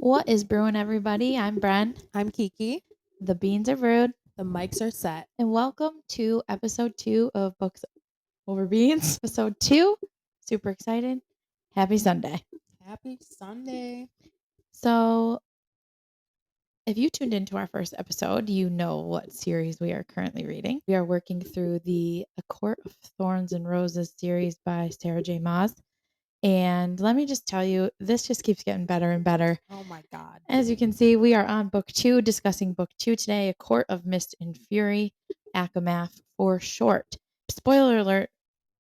What is brewing, everybody? I'm Bren. I'm Kiki. The beans are brewed. The mics are set. And welcome to episode 2 of Books Over Beans. Episode 2. Super excited. Happy Sunday. Happy Sunday. So, if you tuned into our first episode, you know what series we are currently reading. We are working through the A Court of Thorns and Roses series by Sarah J. Maas. And let me just tell you, this just keeps getting better and better. Oh my God. As you can see, we are on book 2, discussing book 2 today, A Court of Mist and Fury, ACOMAF for short. Spoiler alert,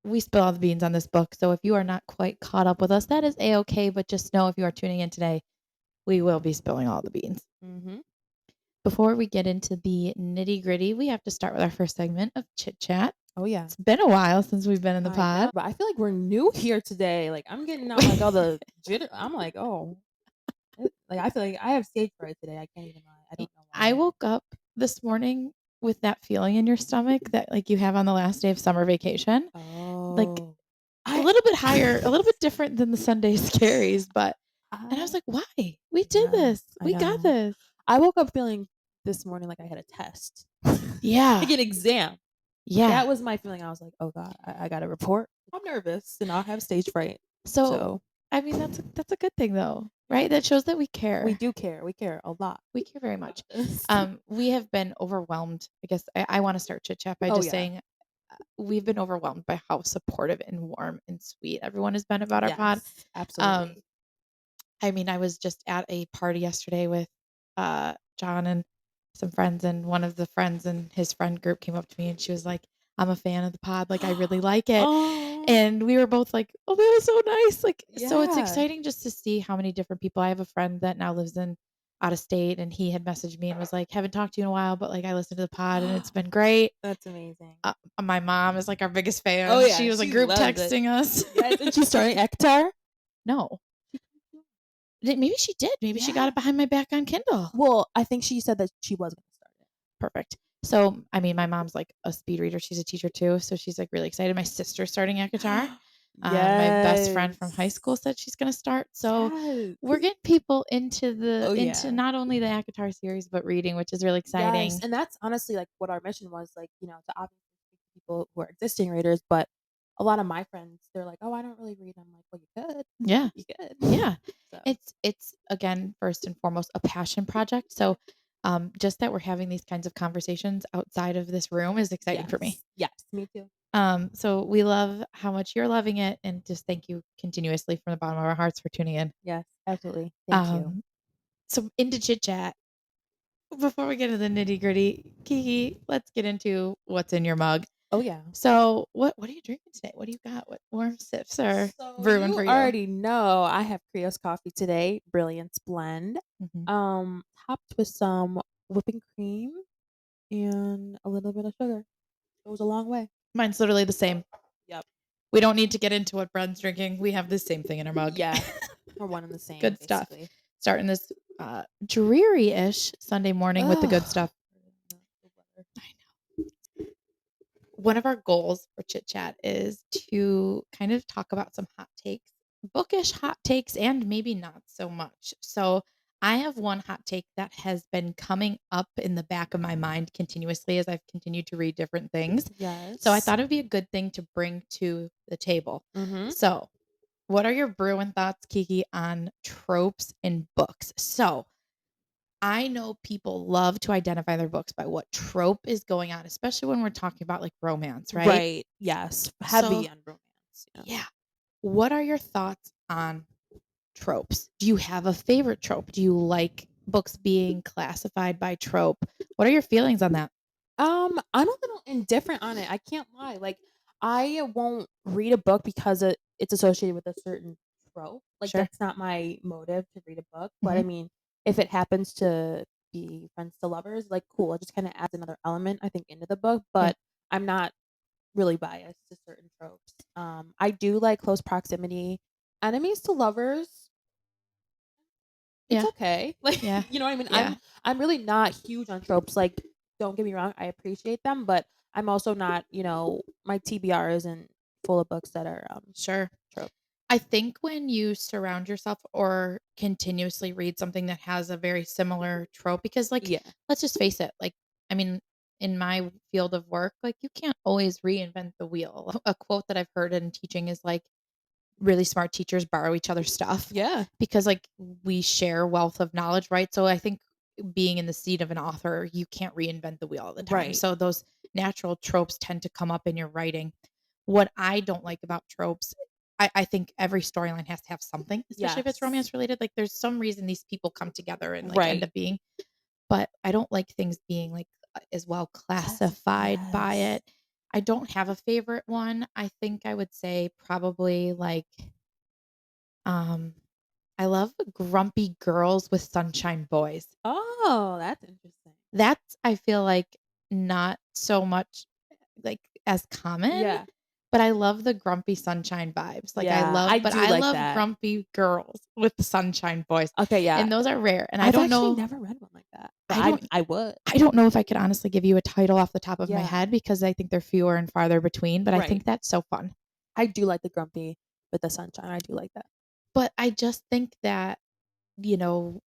we spill all the beans on this book, so if you are not quite caught up with us, that is A-okay, but just know if you are tuning in today, we will be spilling all the beans. Mm-hmm. Before we get into the nitty gritty, we have to start with our first segment of Chit Chat. Oh yeah. It's been a while since we've been in the pod. Know, but I feel like we're new here today. Like I'm getting out like all the jitter. I'm like, oh. Like I feel like I have stage fright today. I can't even lie. I don't know why. I woke up this morning with that feeling in your stomach that like you have on the last day of summer vacation. Oh. Like a little bit higher, a little bit different than the Sunday scaries, but and I was like, why? We did this. We got this. I woke up feeling this morning like I had a test. Yeah. Like an exam. Yeah. That was my feeling. I was like, oh God, I got a report. I'm nervous and I'll have stage fright. So I mean, that's a good thing though, right? That shows that we care. We do care. We care a lot. We care very much. We have been overwhelmed. I guess I want to start Chit Chat by saying we've been overwhelmed by how supportive and warm and sweet everyone has been about our pod. Absolutely. I mean, I was just at a party yesterday with John and some friends, and one of the friends and his friend group came up to me and she was like, I'm a fan of the pod. Like, I really like it. Oh. And we were both like, oh, that was so nice. Like, so it's exciting just to see how many different people. I have a friend that now lives out of state, and he had messaged me and was like, haven't talked to you in a while, but like I listened to the pod and it's been great. That's amazing. My mom is like our biggest fan. Oh yeah. She was like group texting us. Yes, and she's starting ACOTAR? No. Maybe she did. Maybe she got it behind my back on Kindle. Well, I think she said that she was going to start it. Perfect. So, I mean, my mom's like a speed reader. She's a teacher too. So she's like really excited. My sister's starting ACOTAR. My best friend from high school said she's going to start. So we're getting people into into not only the ACOTAR series, but reading, which is really exciting. Yes. And that's honestly like what our mission was, like, you know, to obviously speak to people who are existing readers, but a lot of my friends, they're like, oh, I don't really read. I'm like, well, you could. Yeah. You could. Yeah. So. It's again, first and foremost, a passion project. So just that we're having these kinds of conversations outside of this room is exciting for me. Yes, me too. So we love how much you're loving it, and just thank you continuously from the bottom of our hearts for tuning in. Yes, absolutely. Thank you. So into Chit Chat. Before we get into the nitty gritty, Kiki, let's get into what's in your mug. Oh yeah. So what are you drinking today? What do you got? What warm sips are brewing for you? Already know I have Krios coffee today, Brilliance blend. Mm-hmm. Topped with some whipping cream and a little bit of sugar. It goes a long way. Mine's literally the same. Yep. We don't need to get into what Bren's drinking. We have the same thing in our mug. Yeah. We're one and the same. Good basically. Stuff. Starting this dreary-ish Sunday morning with the good stuff. I know. One of our goals for Chit Chat is to kind of talk about some hot takes, bookish hot takes, and maybe not so much. So I have one hot take that has been coming up in the back of my mind continuously as I've continued to read different things. Yes. So I thought it'd be a good thing to bring to the table. Mm-hmm. So what are your brewing thoughts, Kiki, on tropes in books? So I know people love to identify their books by what trope is going on, especially when we're talking about like romance, right? Right. Yes. Heavy on romance. Yeah. What are your thoughts on tropes? Do you have a favorite trope? Do you like books being classified by trope? What are your feelings on that? I'm a little indifferent on it. I can't lie. Like, I won't read a book because it's associated with a certain trope. Like, that's not my motive to read a book. But I mean, if it happens to be friends to lovers, like, cool. It just kind of adds another element, I think, into the book. But I'm not really biased to certain tropes. I do like close proximity. Enemies to lovers. It's okay. Like, you know what I mean? Yeah. I'm really not huge on tropes. Like, don't get me wrong, I appreciate them, but I'm also not, you know, my TBR isn't full of books that are trope. I think when you surround yourself or continuously read something that has a very similar trope, because like, Yeah. let's just face it, like, I mean, in my field of work, like you can't always reinvent the wheel. A quote that I've heard in teaching is like, really smart teachers borrow each other's stuff Yeah. because like we share wealth of knowledge, right? So I think being in the seat of an author, you can't reinvent the wheel all the time. Right. So those natural tropes tend to come up in your writing. What I don't like about tropes, I think every storyline has to have something, especially if it's Yes. romance related. Like there's some reason these people come together and like end Right. up being, but I don't like things being like as well classified by Yes. it. I don't have a favorite one. I think I would say probably like um, I love grumpy girls with sunshine boys. Oh, that's interesting. That's I feel like not so much like as common, Yeah. but I love the grumpy sunshine vibes. Like Yeah, I do I like love that. grumpy girls with the sunshine boys. Okay, yeah. And those are rare. And I've actually never read one like that, but I don't I would. I don't know if I could honestly give you a title off the top of my Yeah. head because I think they're fewer and farther between, but I Right. think that's so fun. I do like the grumpy with the sunshine. I do like that. But I just think that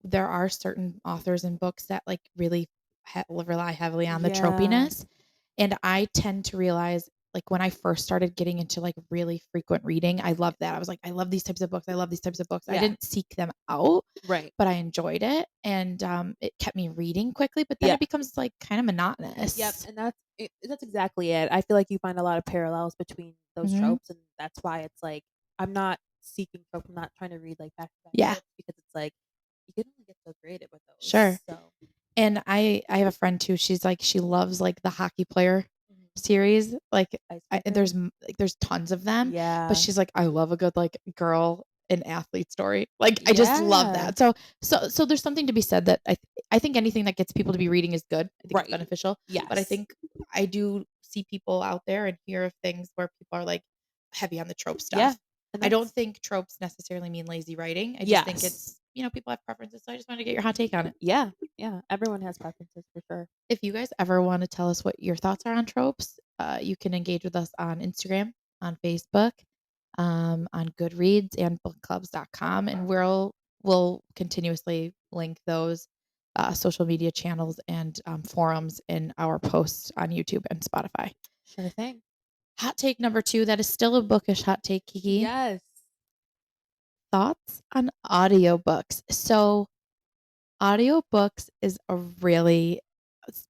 there are certain authors and books that like really rely heavily on the Yeah. tropiness. And I tend to realize like when I first started getting into like really frequent reading, I love that. I was like, I love these types of books. I love these types of books. I Yeah. didn't seek them out, Right. but I enjoyed it. And it kept me reading quickly, but then Yeah. it becomes like kind of Yep, monotonous. and that's exactly it. I feel like you find a lot of parallels between those Hmm. tropes, and that's why it's like I'm not seeking trope. I'm not trying to read like back to back Yeah, books because it's like you can only get so creative with sure. those. So And I have a friend too, she's like she loves, like, the hockey player Mhm. series, like, Icebreaker. there's tons of them, but Yeah. she's like, "I love a good, like, girl and athlete story." Like, I just love Yeah. that. So there's something to be said that I think anything that gets people to be reading is good. I think it's Right. beneficial, but I Yes. think I do see people out there and hear of things where people are, like, heavy on the trope Yeah. stuff. And I don't that's think tropes necessarily mean lazy writing. I just think yes. it's, people have preferences, so I just wanted to get your hot take on it. Yeah. Yeah. Everyone has preferences for sure. If you guys ever want to tell us what your thoughts are on tropes, you can engage with us on Instagram, on Facebook, on Goodreads, and bookclubs.com. And we'll continuously link those social media channels and forums in our posts on YouTube and Spotify. Sure thing. Hot take number 2, that is still a bookish hot take, Kiki. Yes. Thoughts on audiobooks. So audiobooks is a really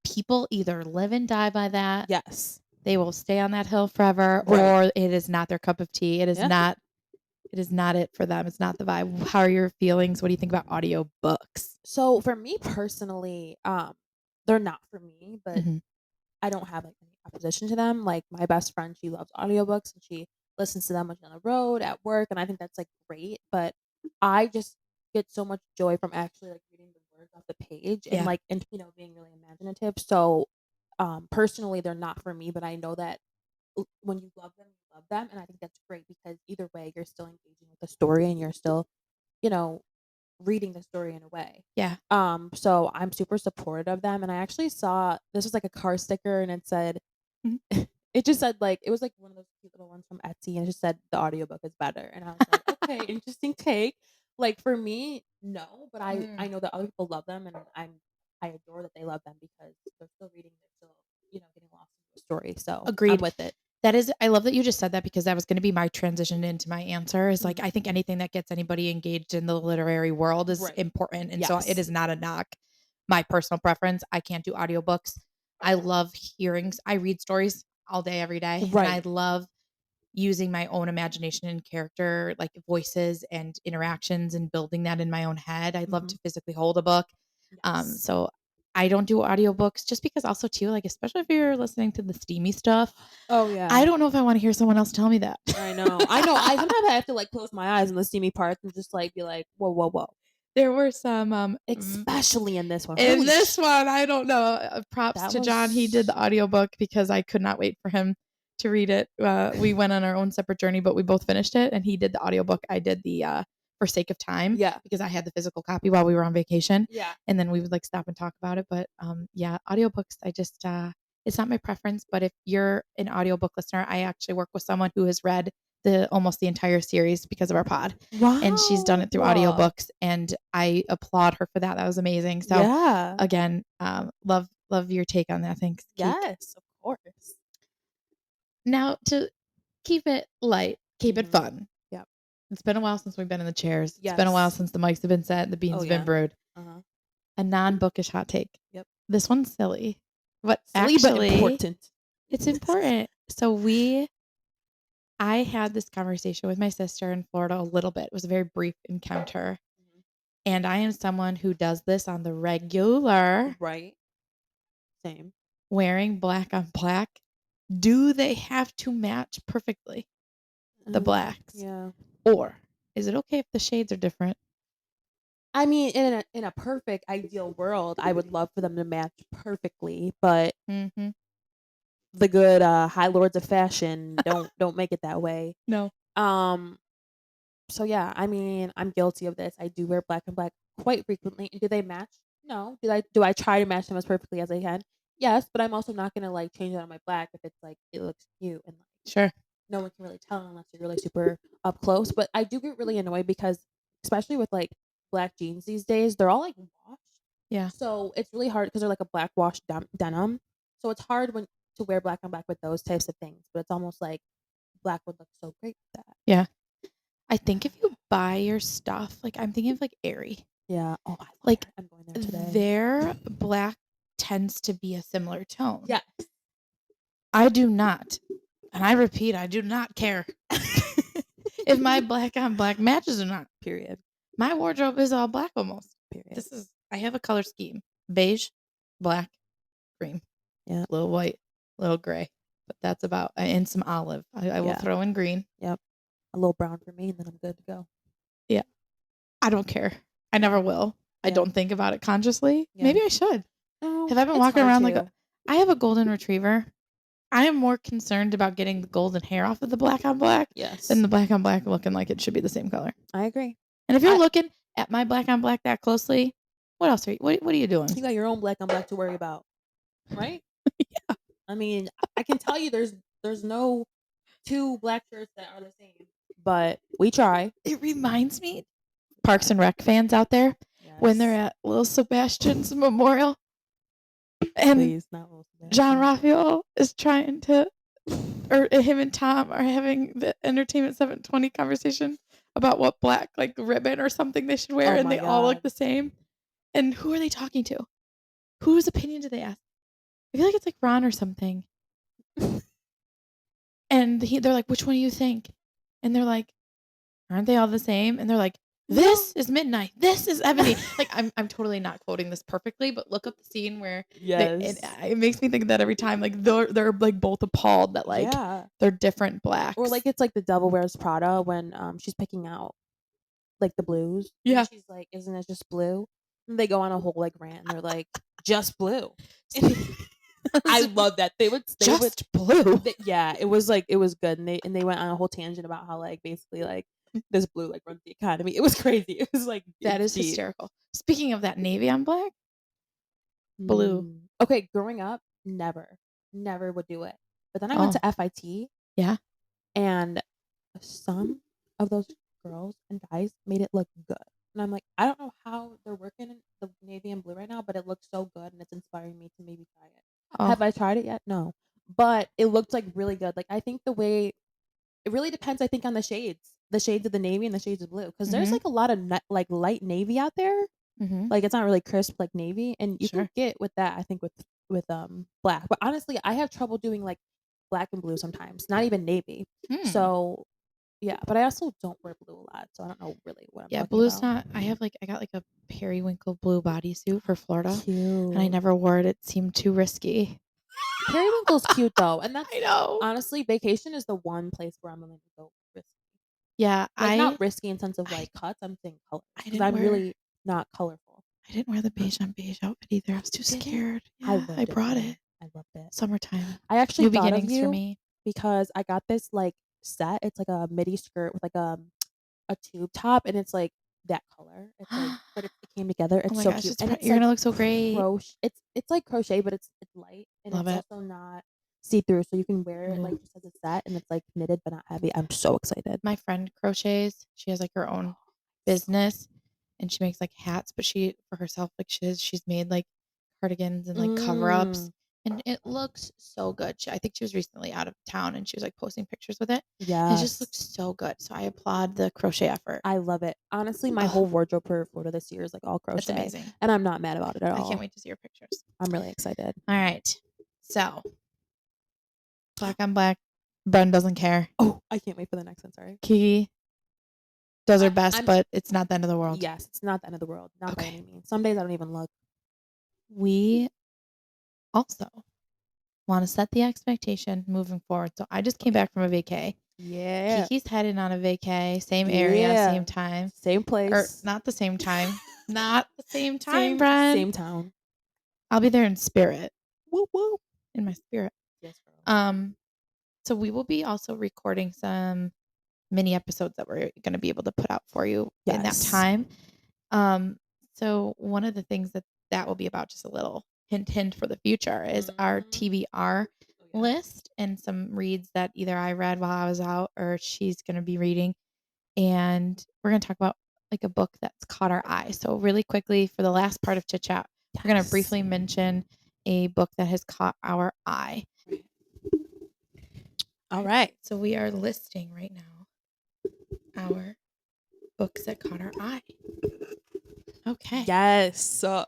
people either live and die by that. Yes. They will stay on that hill forever, Right. or it is not their cup of tea. Yeah. It is not it for them. It's not the vibe. How are your feelings? What do you think about audiobooks? So for me personally, they're not for me, but Mhm. I don't have like any opposition to them. Like my best friend, she loves audiobooks and she listens to them when she's on the road, at work, and I think that's like great. But I just get so much joy from actually like reading the words off the page and Yeah. like and being really imaginative. So personally they're not for me, but I know that when you love them, and I think that's great because either way you're still engaging with the story and you're still, you know, reading the story in a way. Yeah. So I'm super supportive of them, and I actually saw this was like a car sticker, and it said, Mhm. it just said like it was like one of those cute little ones from Etsy, and it just said the audiobook is better, and I was like, okay, interesting take. Like for me, no, but I Mm. know that other people love them, and I adore that they love them because they're still reading, they're still getting lost in the story. So I'm Agreed. with it. That is I love that you just said that because that was gonna be my transition into my answer is, like, Mhm. I think anything that gets anybody engaged in the literary world is Right. important, and so it Yes. is not a knock. My personal preference, I can't do audiobooks. I love I read stories all day, every day, and I Right. love using my own imagination and character, like voices and interactions and building that in my own head. I'd love Hmm. to physically hold a book. Yes. So I don't do audiobooks just because also too, like, especially if you're listening to the steamy stuff, Oh I yeah. don't know if I want to hear someone else tell me that. I know. I know. I sometimes I have to like close my eyes in the steamy parts and just like be like, whoa, whoa, whoa. There were some Especially in this one. in Holy this one, I don't know. Props that to John. He did was the audiobook because I could not wait for him to read it. We went on our own separate journey, but we both finished it. And he did the audiobook. I did the for sake of time yeah. because I had the physical copy while we were on vacation. Yeah. And then we would like stop and talk about it. But yeah, audiobooks, I just it's not my preference. But if you're an audiobook listener, I actually work with someone who has read almost the entire series because of our pod. Wow. And she's done it through audiobooks, and I applaud her for that. That was amazing. So Yeah. again, love your take on that. Thanks, Keek. Yes, of course. Now, to keep it light, keep it fun. Yep. It's been a while since we've been in the chairs. Yes. It's been a while since the mics have been set, the beans have been brewed. A non-bookish hot take. Yep. This one's silly, but silly actually but important. It's important. So I had this conversation with my sister in Florida a little bit. It was a very brief encounter. And I am someone who does this on the regular. Right. Same. Wearing black on black. Do they have to match perfectly? The blacks. Yeah. Or is it okay if the shades are different? I mean, in a perfect ideal world, I would love for them to match perfectly, but the good high lords of fashion don't make it that way. No. So yeah, I mean, I'm guilty of this. I do wear black and black quite frequently. And do they match? No. Do I try to match them as perfectly as I can? Yes, but I'm also not gonna like change it on my black if it's like it looks cute and like sure. No one can really tell unless you're really super up close. But I do get really annoyed because especially with like black jeans these days, they're all like washed. Yeah. So it's really hard because they're like a black washed denim. So it's hard to wear black on black with those types of things. But it's almost like black would look so great with that. Yeah. I think if you buy your stuff, like I'm thinking of like Aerie. Yeah. Oh, I love like her. I'm going there today. Their black tends to be a similar tone. Yeah. I do not. And I repeat, I do not care if my black on black matches or not. Period. My wardrobe is all black almost. Period. I have a color scheme. Beige, black, cream. Yeah. A little white, a little gray. But that's about, and some olive. I will throw in green. Yep. A little brown for me and then I'm good to go. Yeah. I don't care. I never will. Yeah. I don't think about it consciously. Yeah. Maybe I should. No, have I been walking around I have a golden retriever. I am more concerned about getting the golden hair off of the black on black than the black on black looking like it should be the same color. I agree. And if you're looking at my black on black that closely, what else what are you doing? You got your own black on black to worry about, right? Yeah. I mean, I can tell you there's no two black shirts that are the same, but we try. It reminds me, Parks and Rec fans out there, when they're at Little Sebastian's memorial, and John Raphael is trying to, or him and Tom are having the Entertainment 720 conversation about what black like ribbon or something they should wear, and they all look the same. And who are they talking to? Whose opinion do they ask? I feel like it's like Ron or something. And they're like, which one do you think? And they're like, aren't they all the same? And they're like, this is Midnight. This is Ebony. Like I'm totally not quoting this perfectly, but look up the scene where it makes me think of that every time. Like they're like both appalled that like they're different blacks. Or like it's like the Devil Wears Prada when she's picking out like the blues. Yeah. And she's like, isn't it just blue? And they go on a whole like rant and they're like, just blue. I love that. They would blue. It was good. And they went on a whole tangent about how like basically like this blue like runs the economy. It was crazy. It was like that is deep. Hysterical. Speaking of that, navy on black, blue. Okay, growing up, never would do it. But then I went to FIT. Yeah. And some of those girls and guys made it look good. And I'm like, I don't know how they're working in the navy and blue right now, but it looks so good and it's inspiring me to maybe try it. Oh. Have I tried it yet? No. But it looked like really good. Like I think it really depends, I think, on the shades of the navy and the shades of blue. Because there's like a lot of like light navy out there. Like it's not really crisp like navy. And you can get with that, I think, with black. But honestly, I have trouble doing like black and blue sometimes, not even navy. So yeah, but I also don't wear blue a lot, so I don't know really what I'm talking blue's about. not. I got like a periwinkle blue bodysuit for Florida. Cute. And I never wore it. It seemed too risky. Periwinkle's cute though, and that's I know. Honestly, vacation is the one place where I'm willing to go risky. Yeah, like, not risky in sense of like cuts. I'm saying colors because I'm really not colorful. I didn't wear the beige on beige outfit either. I was too scared. Yeah, I brought it. I loved it. Summertime. I actually New thought beginnings of you for me because I got this like set. It's like a midi skirt with like a tube top, and it's like that color. It's like, but it came together. It's so cute. And you're gonna look so great. It's like crochet, but it's light, and Love it's it. also not see-through, so you can wear it like just as a set, and it's like knitted but not heavy. I'm so excited. My friend crochets. She has like her own business, and she makes like hats, but she for herself like she's made like cardigans and like cover ups, and it looks so good. I think she was recently out of town and she was like posting pictures with it. Yeah, it just looks so good. So I applaud the crochet effort. I love it. Honestly, my whole wardrobe for Florida this year is like all crochet. That's amazing, and I'm not mad about it at all. I can't wait to see your pictures. I'm really excited. All right, so black on black. Bren doesn't care. Oh, I can't wait for the next one. Sorry. Kiki does her best, but it's not the end of the world. Yes, it's not the end of the world. Not by any means. Some days I don't even look. We also want to set the expectation moving forward. So I just came back from a vacay. Yeah. Kiki's headed on a vacay, same area, same time, same place, or not the same time, not the same time, Bren. Same town. I'll be there in spirit. Woo woo. In my spirit. Yes, girl. So we will be also recording some mini episodes that we're going to be able to put out for you in that time. So one of the things that will be about, just a little hint for the future, is our TBR list and some reads that either I read while I was out or she's going to be reading. And we're going to talk about like a book that's caught our eye. So really quickly, for the last part of Chit Chat, we're going to briefly mention a book that has caught our eye. All right. So we are listing right now our books that caught our eye. Okay. Yes.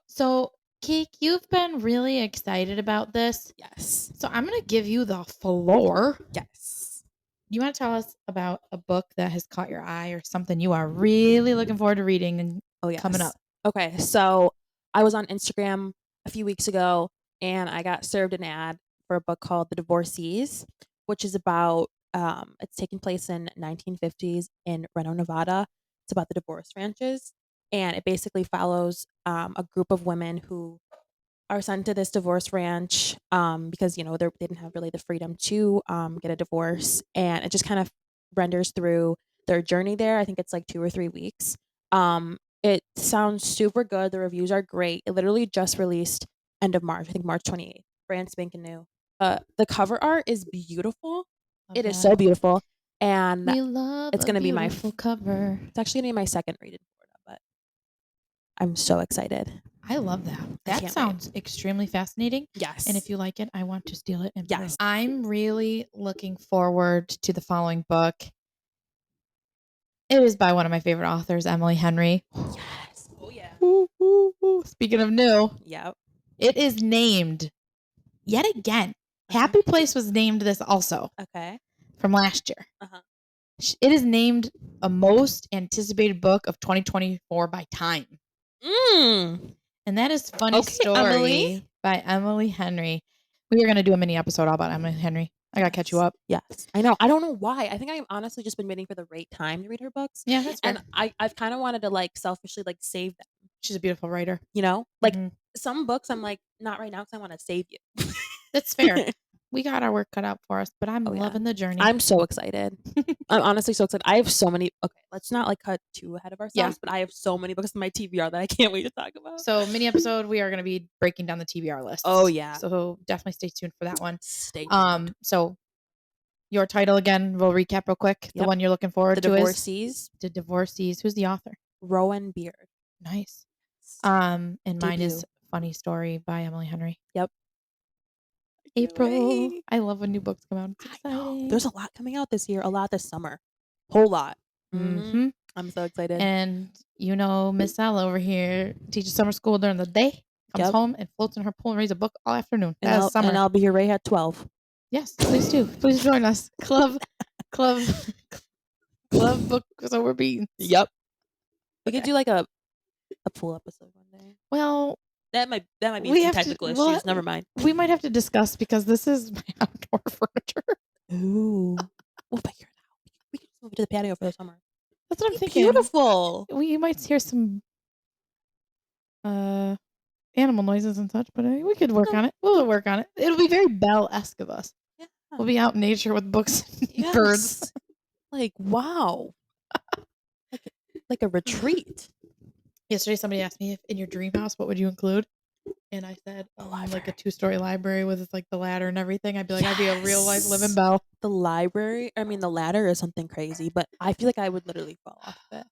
So, Keek, you've been really excited about this. Yes. So I'm going to give you the floor. Yes. You want to tell us about a book that has caught your eye or something you are really looking forward to reading and coming up? Okay. So I was on Instagram a few weeks ago and I got served an ad for a book called The Divorcees, which is about, it's taking place in 1950s in Reno, Nevada. It's about the divorce ranches. And it basically follows a group of women who are sent to this divorce ranch because, they didn't have really the freedom to get a divorce. And it just kind of renders through their journey there. I think it's like 2 or 3 weeks. It sounds super good. The reviews are great. It literally just released end of March. I think March 28th. Brand spanking new. The cover art is beautiful. It is so beautiful. And it's going to be my cover. It's actually going to be my second read in Florida, but I'm so excited. I love that. That sounds extremely fascinating. Yes. And if you like it, I want to steal it. Yes. I'm really looking forward to the following book. It is by one of my favorite authors, Emily Henry. Yes. Oh, yeah. Speaking of new. Yep. It is named, yet again, Happy Place was named this also. Okay. From last year. It is named a most anticipated book of 2024 by Time. And that is Funny Story Emily. By Emily Henry. We are going to do a mini episode all about Emily Henry. I got to catch you up. Yes. I know. I don't know why. I think I've honestly just been waiting for the right time to read her books. Yeah, that's fair. And I've kind of wanted to like selfishly like save them. She's a beautiful writer. Like some books I'm like, not right now because I want to save you. That's fair. We got our work cut out for us, but I'm loving the journey. I'm so excited. I'm honestly so excited. I have so many. Okay, let's not like cut too ahead of ourselves, but I have so many books in my TBR that I can't wait to talk about. So mini episode, we are going to be breaking down the TBR list. Oh yeah. So definitely stay tuned for that one. Stay tuned. So your title again, we'll recap real quick. The one you're looking forward to is The Divorcees. Who's the author? Rowan Beard. Nice. And mine is Funny Story by Emily Henry. Yep. April. I love when new books come out. It's exciting. There's a lot coming out this year. A lot this summer. Whole lot. I'm so excited. And Miss Al over here teaches summer school during the day. Comes home and floats in her pool and reads a book all afternoon. That is summer. And I'll be here right at 12. Yes, please do. Please join us. Club book over beans. Yep. We could do like a pool episode one day. Well, that might be some technical issues. Never mind. We might have to discuss because this is my outdoor furniture. Ooh. We'll figure it out. We can just move it to the patio for the summer. That's what I'm thinking. Beautiful. You might hear some animal noises and such, but we could work on it. We'll work on it. It'll be very Belle-esque of us. Yeah. We'll be out in nature with books and birds. Like, wow. like a retreat. Yesterday, somebody asked me if in your dream house, what would you include? and I said, A like a library. 2-story library with like the ladder and everything, I'd be like, I'd be a real life living belle. The library, I mean, the ladder is something crazy, but I feel like I would literally fall off of it.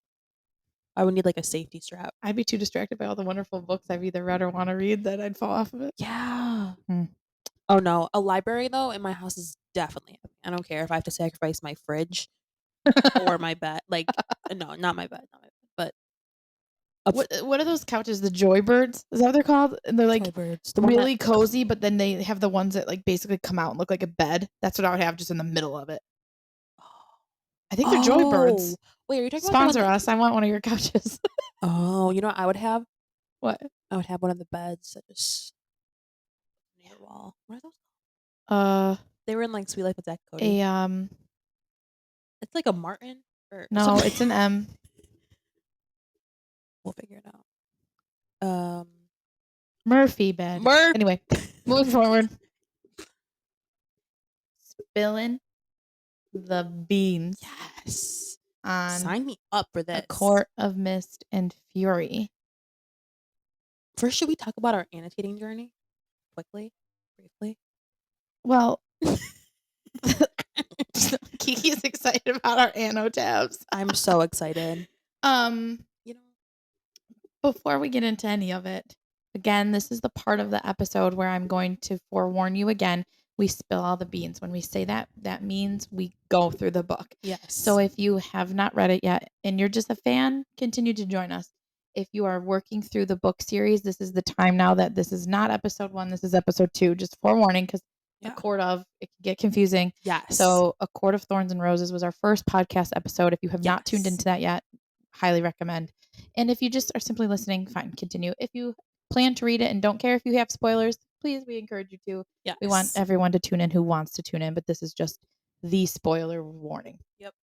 I would need like a safety strap. I'd be too distracted by all the wonderful books I've either read or want to read that I'd fall off of it. Yeah. Hmm. Oh no, a library though in my house is definitely. I don't care if I have to sacrifice my fridge or my bed. Like, no, not my bed, but What are those couches? The Joybirds? Is that what they're called? And they're like birds. really cozy, but then they have the ones that like basically come out and look like a bed. That's what I would have just in the middle of it. I think they're Joybirds. Wait, are you talking Sponsor about us. I want one of your couches. Oh, you know what I would have? What? I would have one of the beds that just near the wall. What are those? They were in like Sweet Life with Zach Cody. It's like a Martin or no, something. it's an M. We'll figure it out. Murphy bed. Anyway, moving forward. Spilling the beans. Yes. On Sign me up for this. A Court of Mist and Fury. First, should we talk about our annotating journey? Quickly? Briefly? Well, Kiki's excited about our anno tabs. I'm so excited. You know, before we get into any of it, again, this is the part of the episode where I'm going to forewarn you again. We spill all the beans. When we say that, that means we go through the book. Yes. So if you have not read it yet and you're just a fan, continue to join us. If you are working through the book series, this is the time now that this is not episode 1, this is episode 2. Just forewarning, because A Court of, it can get confusing. Yes. So A Court of Thorns and Roses was our first podcast episode. If you have not tuned into that yet, highly recommend. And if you just are simply listening, fine, continue. If you plan to read it and don't care if you have spoilers, please, we encourage you to. Yes. We want everyone to tune in who wants to tune in, but this is just the spoiler warning. Yep.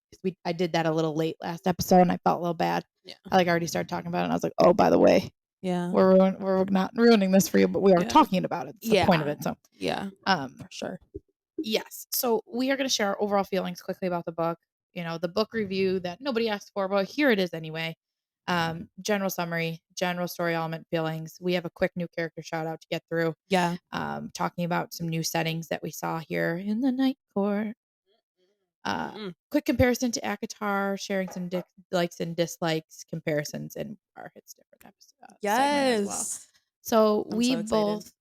I did that a little late last episode and I felt a little bad. Yeah. I already started talking about it and I was like, oh, by the way, yeah, we're not ruining this for you, but we are talking about it. It's the point of it. So for sure. Yes. So we are going to share our overall feelings quickly about the book. The book review that nobody asked for, but here it is anyway. General summary, general story element feelings. We have a quick new character shout out to get through. Yeah. Talking about some new settings that we saw here in the Night Court. Quick comparison to ACOTAR, sharing some likes and dislikes, comparisons, and our hits different episodes. Segment as well. So we both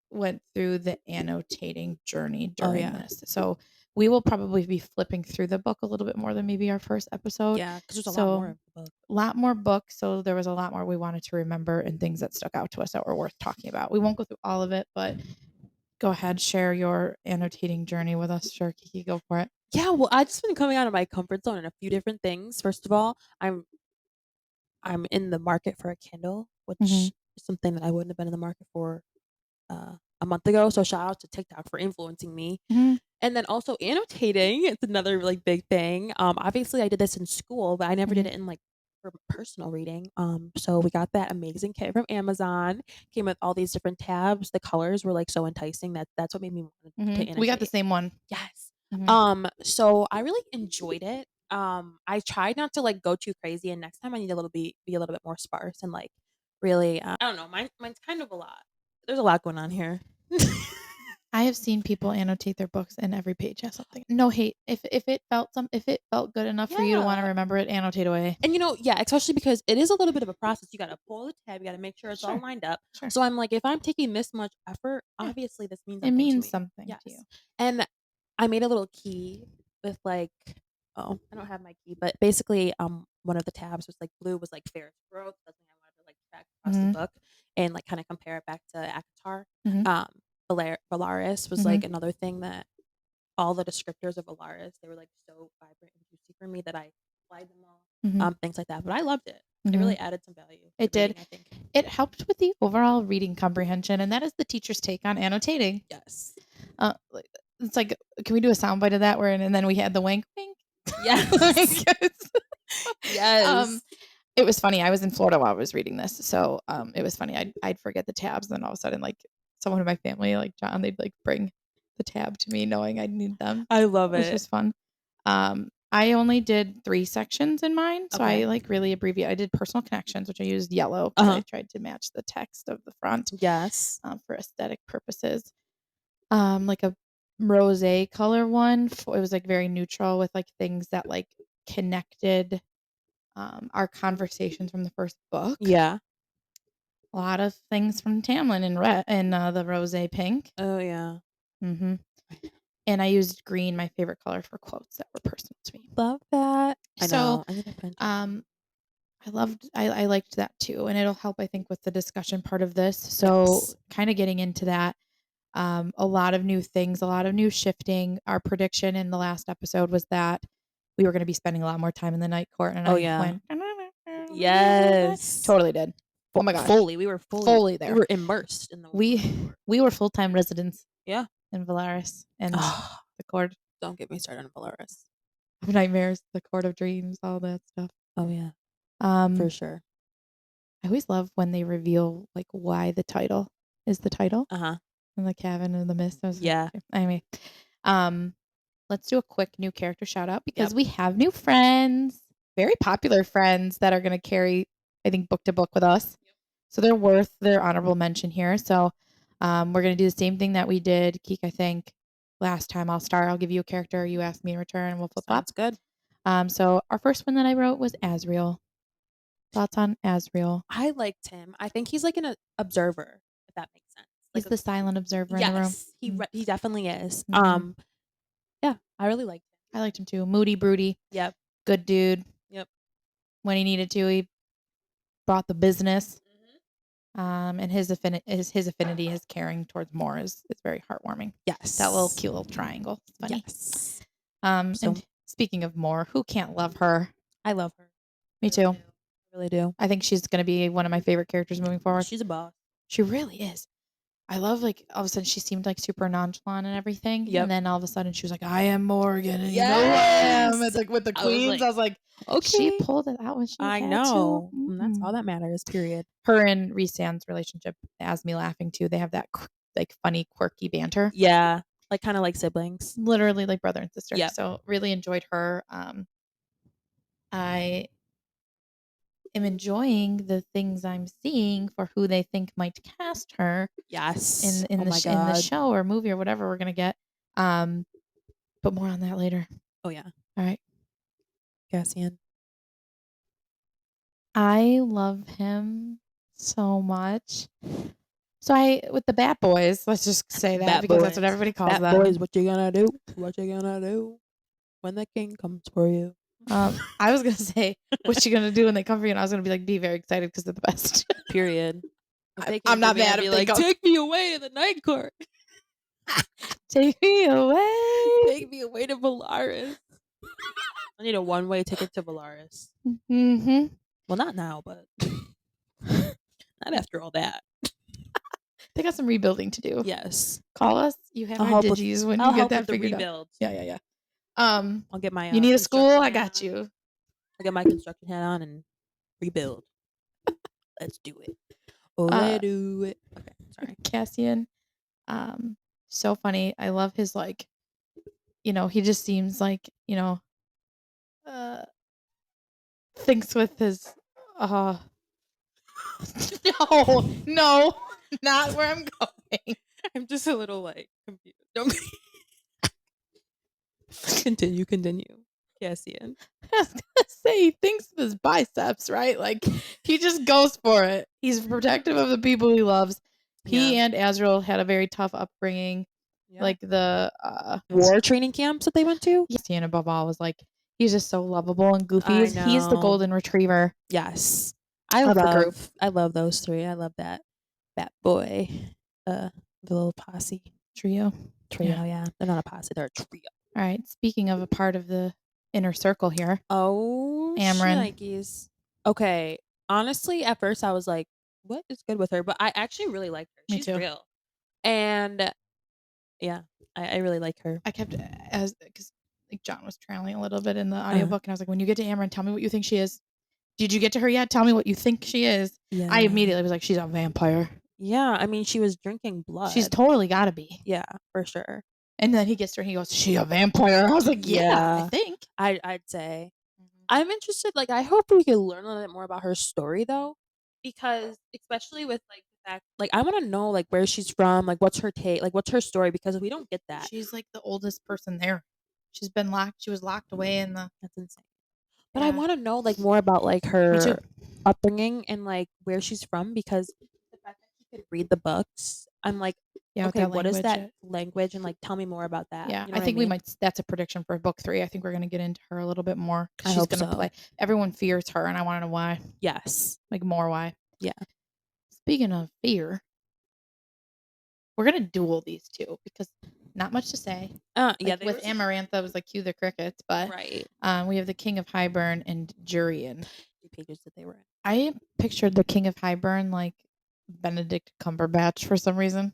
went through the annotating journey during this. So we will probably be flipping through the book a little bit more than maybe our first episode. Yeah, because there's a lot more of the book. A lot more books. So there was a lot more we wanted to remember and things that stuck out to us that were worth talking about. We won't go through all of it, but go ahead, share your annotating journey with us. Sure, Kiki, go for it. Yeah, well, I've just been coming out of my comfort zone in a few different things. First of all, I'm in the market for a Kindle, which is something that I wouldn't have been in the market for a month ago. So shout out to TikTok for influencing me. And then also annotating, it's another really big thing. Obviously I did this in school, but I never did it in like for personal reading. So we got that amazing kit from Amazon. Came with all these different tabs. The colors were like so enticing that's what made me want to annotate. We got the same one. Yes. So I really enjoyed it. I tried not to like go too crazy, and next time I need be a little bit more sparse and like really I don't know, mine's kind of a lot. There's a lot going on here. I have seen people annotate their books and every page has something. No hate. If it felt good enough for you to want to remember it, annotate away. And especially because it is a little bit of a process. You got to pull the tab, you got to make sure it's all lined up. Sure. So I'm like, if I'm taking this much effort, obviously this means it means something to you. And I made a little key with like, I don't have my key, but basically, one of the tabs was like blue was like Ferris growth. That's something I wanted to like track across the book and like kind of compare it back to ACOTAR. Velaris was like another thing that all the descriptors of Velaris, they were like so vibrant and juicy for me that I applied them all. Things like that. But I loved it. It really added some value. It did. I think it helped with the overall reading comprehension, and that is the teacher's take on annotating. Yes. It's like, can we do a soundbite of that? And then we had the wink, wink. Yes. Yes. It was funny. I was in Florida while I was reading this, so it was funny. I'd forget the tabs, and then all of a sudden, like someone in my family, like John, they'd like bring the tab to me, knowing I'd need them. I love it. Which was fun. I only did 3 sections in mine, so Okay. I like really abbreviate. I did personal connections, which I used yellow because I tried to match the text of the front. Yes. For aesthetic purposes. Like a rosé color one. It was like very neutral with like things that like connected our conversations from the first book. Yeah. A lot of things from Tamlin in red and the rosé pink. Oh yeah. Mm-hmm. And I used green, my favorite color, for quotes that were personal to me. Love that. I So, know. I need to print. I liked that too, and it'll help, I think, with the discussion part of this. So, kind of getting into that, a lot of new things, a lot of new shifting. Our prediction in the last episode was that we were going to be spending a lot more time in the night court, and went, yes, totally did. Oh my gosh, we were fully there. We were immersed in the. We were full-time residents. Yeah. In Velaris and the court. Don't get me started on Velaris. Nightmares, the court of dreams, all that stuff. Oh yeah. For sure. I always love when they reveal like why the title is the title. In the Cabin in the Mist. Yeah. Anyway, let's do a quick new character shout out because we have new friends, very popular friends that are going to carry, I think, book to book with us. So they're worth their honorable mention here. So we're going to do the same thing that we did, Keek, I think, last time. I'll give you a character, you ask me in return, and we'll flip flop. That's good. So our first one that I wrote was Asriel. Thoughts on Asriel? I liked him. I think he's like an observer, if that makes sense. He's the silent observer in the room. Yes, he definitely is. Yeah, I really liked him. I liked him too. Moody, broody. Yep. Good dude. Yep. When he needed to, he brought the business. And his affinity, his caring towards Moore is very heartwarming. Yes. That little cute little triangle. It's funny. Yes. And speaking of Moore, who can't love her? I love her. Me too. I really do. I think she's going to be one of my favorite characters moving forward. She's a boss. She really is. I love, like, all of a sudden she seemed like super nonchalant and everything. Yep. And then all of a sudden she was like, I am Morgan. And you know who I am. It's like with the queens. I was like, okay. She pulled it out when she had know. to. And that's all that matters, period. Her and Rhysand's relationship has me laughing too. They have that like funny, quirky banter. Yeah. Like kind of like siblings. Literally like brother and sister. Yeah. So really enjoyed her. I am enjoying the things I'm seeing for who they think might cast her. Yes. In the show or movie or whatever we're gonna get. But more on that later. Oh yeah. All right. Cassian. I love him so much. So with the Bat Boys, let's just say that because that's what everybody calls them. Bat Boys, what you gonna do? What you gonna do when the king comes for you? I was gonna say, what you gonna do when they come for you? And I was gonna be like, be very excited because they're the best. Period. I'm not mad if they go. Take me away to the night court. Take me away. Take me away to Velaris. I need a one-way ticket to Velaris. Mm-hmm. Well, not now, but not after all that. They got some rebuilding to do. Yes. Call us. You have our digis when you get that figured out. Yeah. I'll get my. You need a school? I got you. I'll get my construction hat on and rebuild. Let's do it. Let's do it. Okay, sorry. Cassian. So funny. I love his like. He just seems like thinks with his. No, not where I'm going. I'm just a little like confused. Don't continue. Cassian. I was gonna say he thinks with his biceps, right? Like he just goes for it. He's protective of the people he loves. He and Azrael had a very tough upbringing. Yeah. Like the war training camps that they went to. Cassian above all was like he's just so lovable and goofy. He's the golden retriever. Yes. I love those three. I love that boy. The little posse. Trio, yeah. They're not a posse, they're a trio. All right. Speaking of a part of the inner circle here. Oh, Amryn. Okay. Honestly, at first I was like, what is good with her? But I actually really like her. She's real. And yeah, I really like her. I kept because like John was trailing a little bit in the audiobook and I was like, when you get to Amryn, tell me what you think she is. Did you get to her yet? Tell me what you think she is. Yeah. I immediately was like, she's a vampire. Yeah, I mean, she was drinking blood. She's totally got to be. Yeah, for sure. And then he gets to her and he goes, "Is she a vampire?" I was like, "Yeah, I think." I'd say. I'm interested, like, I hope we can learn a little bit more about her story, though, because especially with, like, the fact like, I wanna know, like, where she's from, like, what's her take, like, what's her story, because if we don't get that, She's like the oldest person there. She was locked away in the that's insane. But I yeah. wanna know, like, more about, like, Me too. her upbringing and, like, where she's from, because the fact that she could read the books, I'm like, Yeah, with "Okay, that what is language. that language?" And, like, tell me more about that, Yeah, you know I what I think we mean? might that's a prediction for book 3. I think we're gonna get into her a little bit more because I she's hope gonna play so. everyone fears her, and I wanna know why. Yes. Like, more why. Yeah. Speaking of fear, we're gonna duel these 2 because not much to say. Yeah, Like, they were with just Amarantha, it was like, cue the crickets, but, right. we have the King of Highburn and Jurian. The pages that they were in. I pictured the King of Highburn like Benedict Cumberbatch for some reason.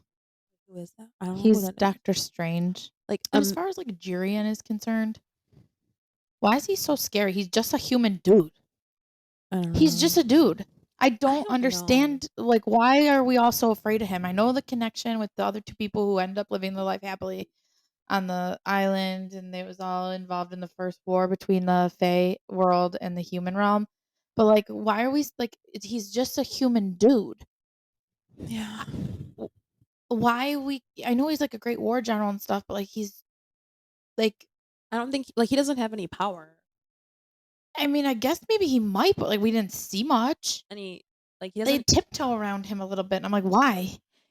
Who is that? I don't know who He's that is. Doctor Strange. Like, And as far as, like, Jurian is concerned, why is he so scary? He's just a human dude. I don't He's just know. a dude. I I don't don't know. understand, like, why are we all so afraid of him? I know the connection with the other 2 people who end up living their life happily on the island, and it was all involved in the first war between the Fae world and the human realm. But, like, why are we like, he's just a human dude. Yeah. W why we I know he's, like, a great war general and stuff, but, like, he's, like I don't think like, he doesn't have any power. I mean, I guess maybe he might, but, like, we didn't see much. Any like, he They doesn't tiptoe around him a little bit, and I'm like, "Why?"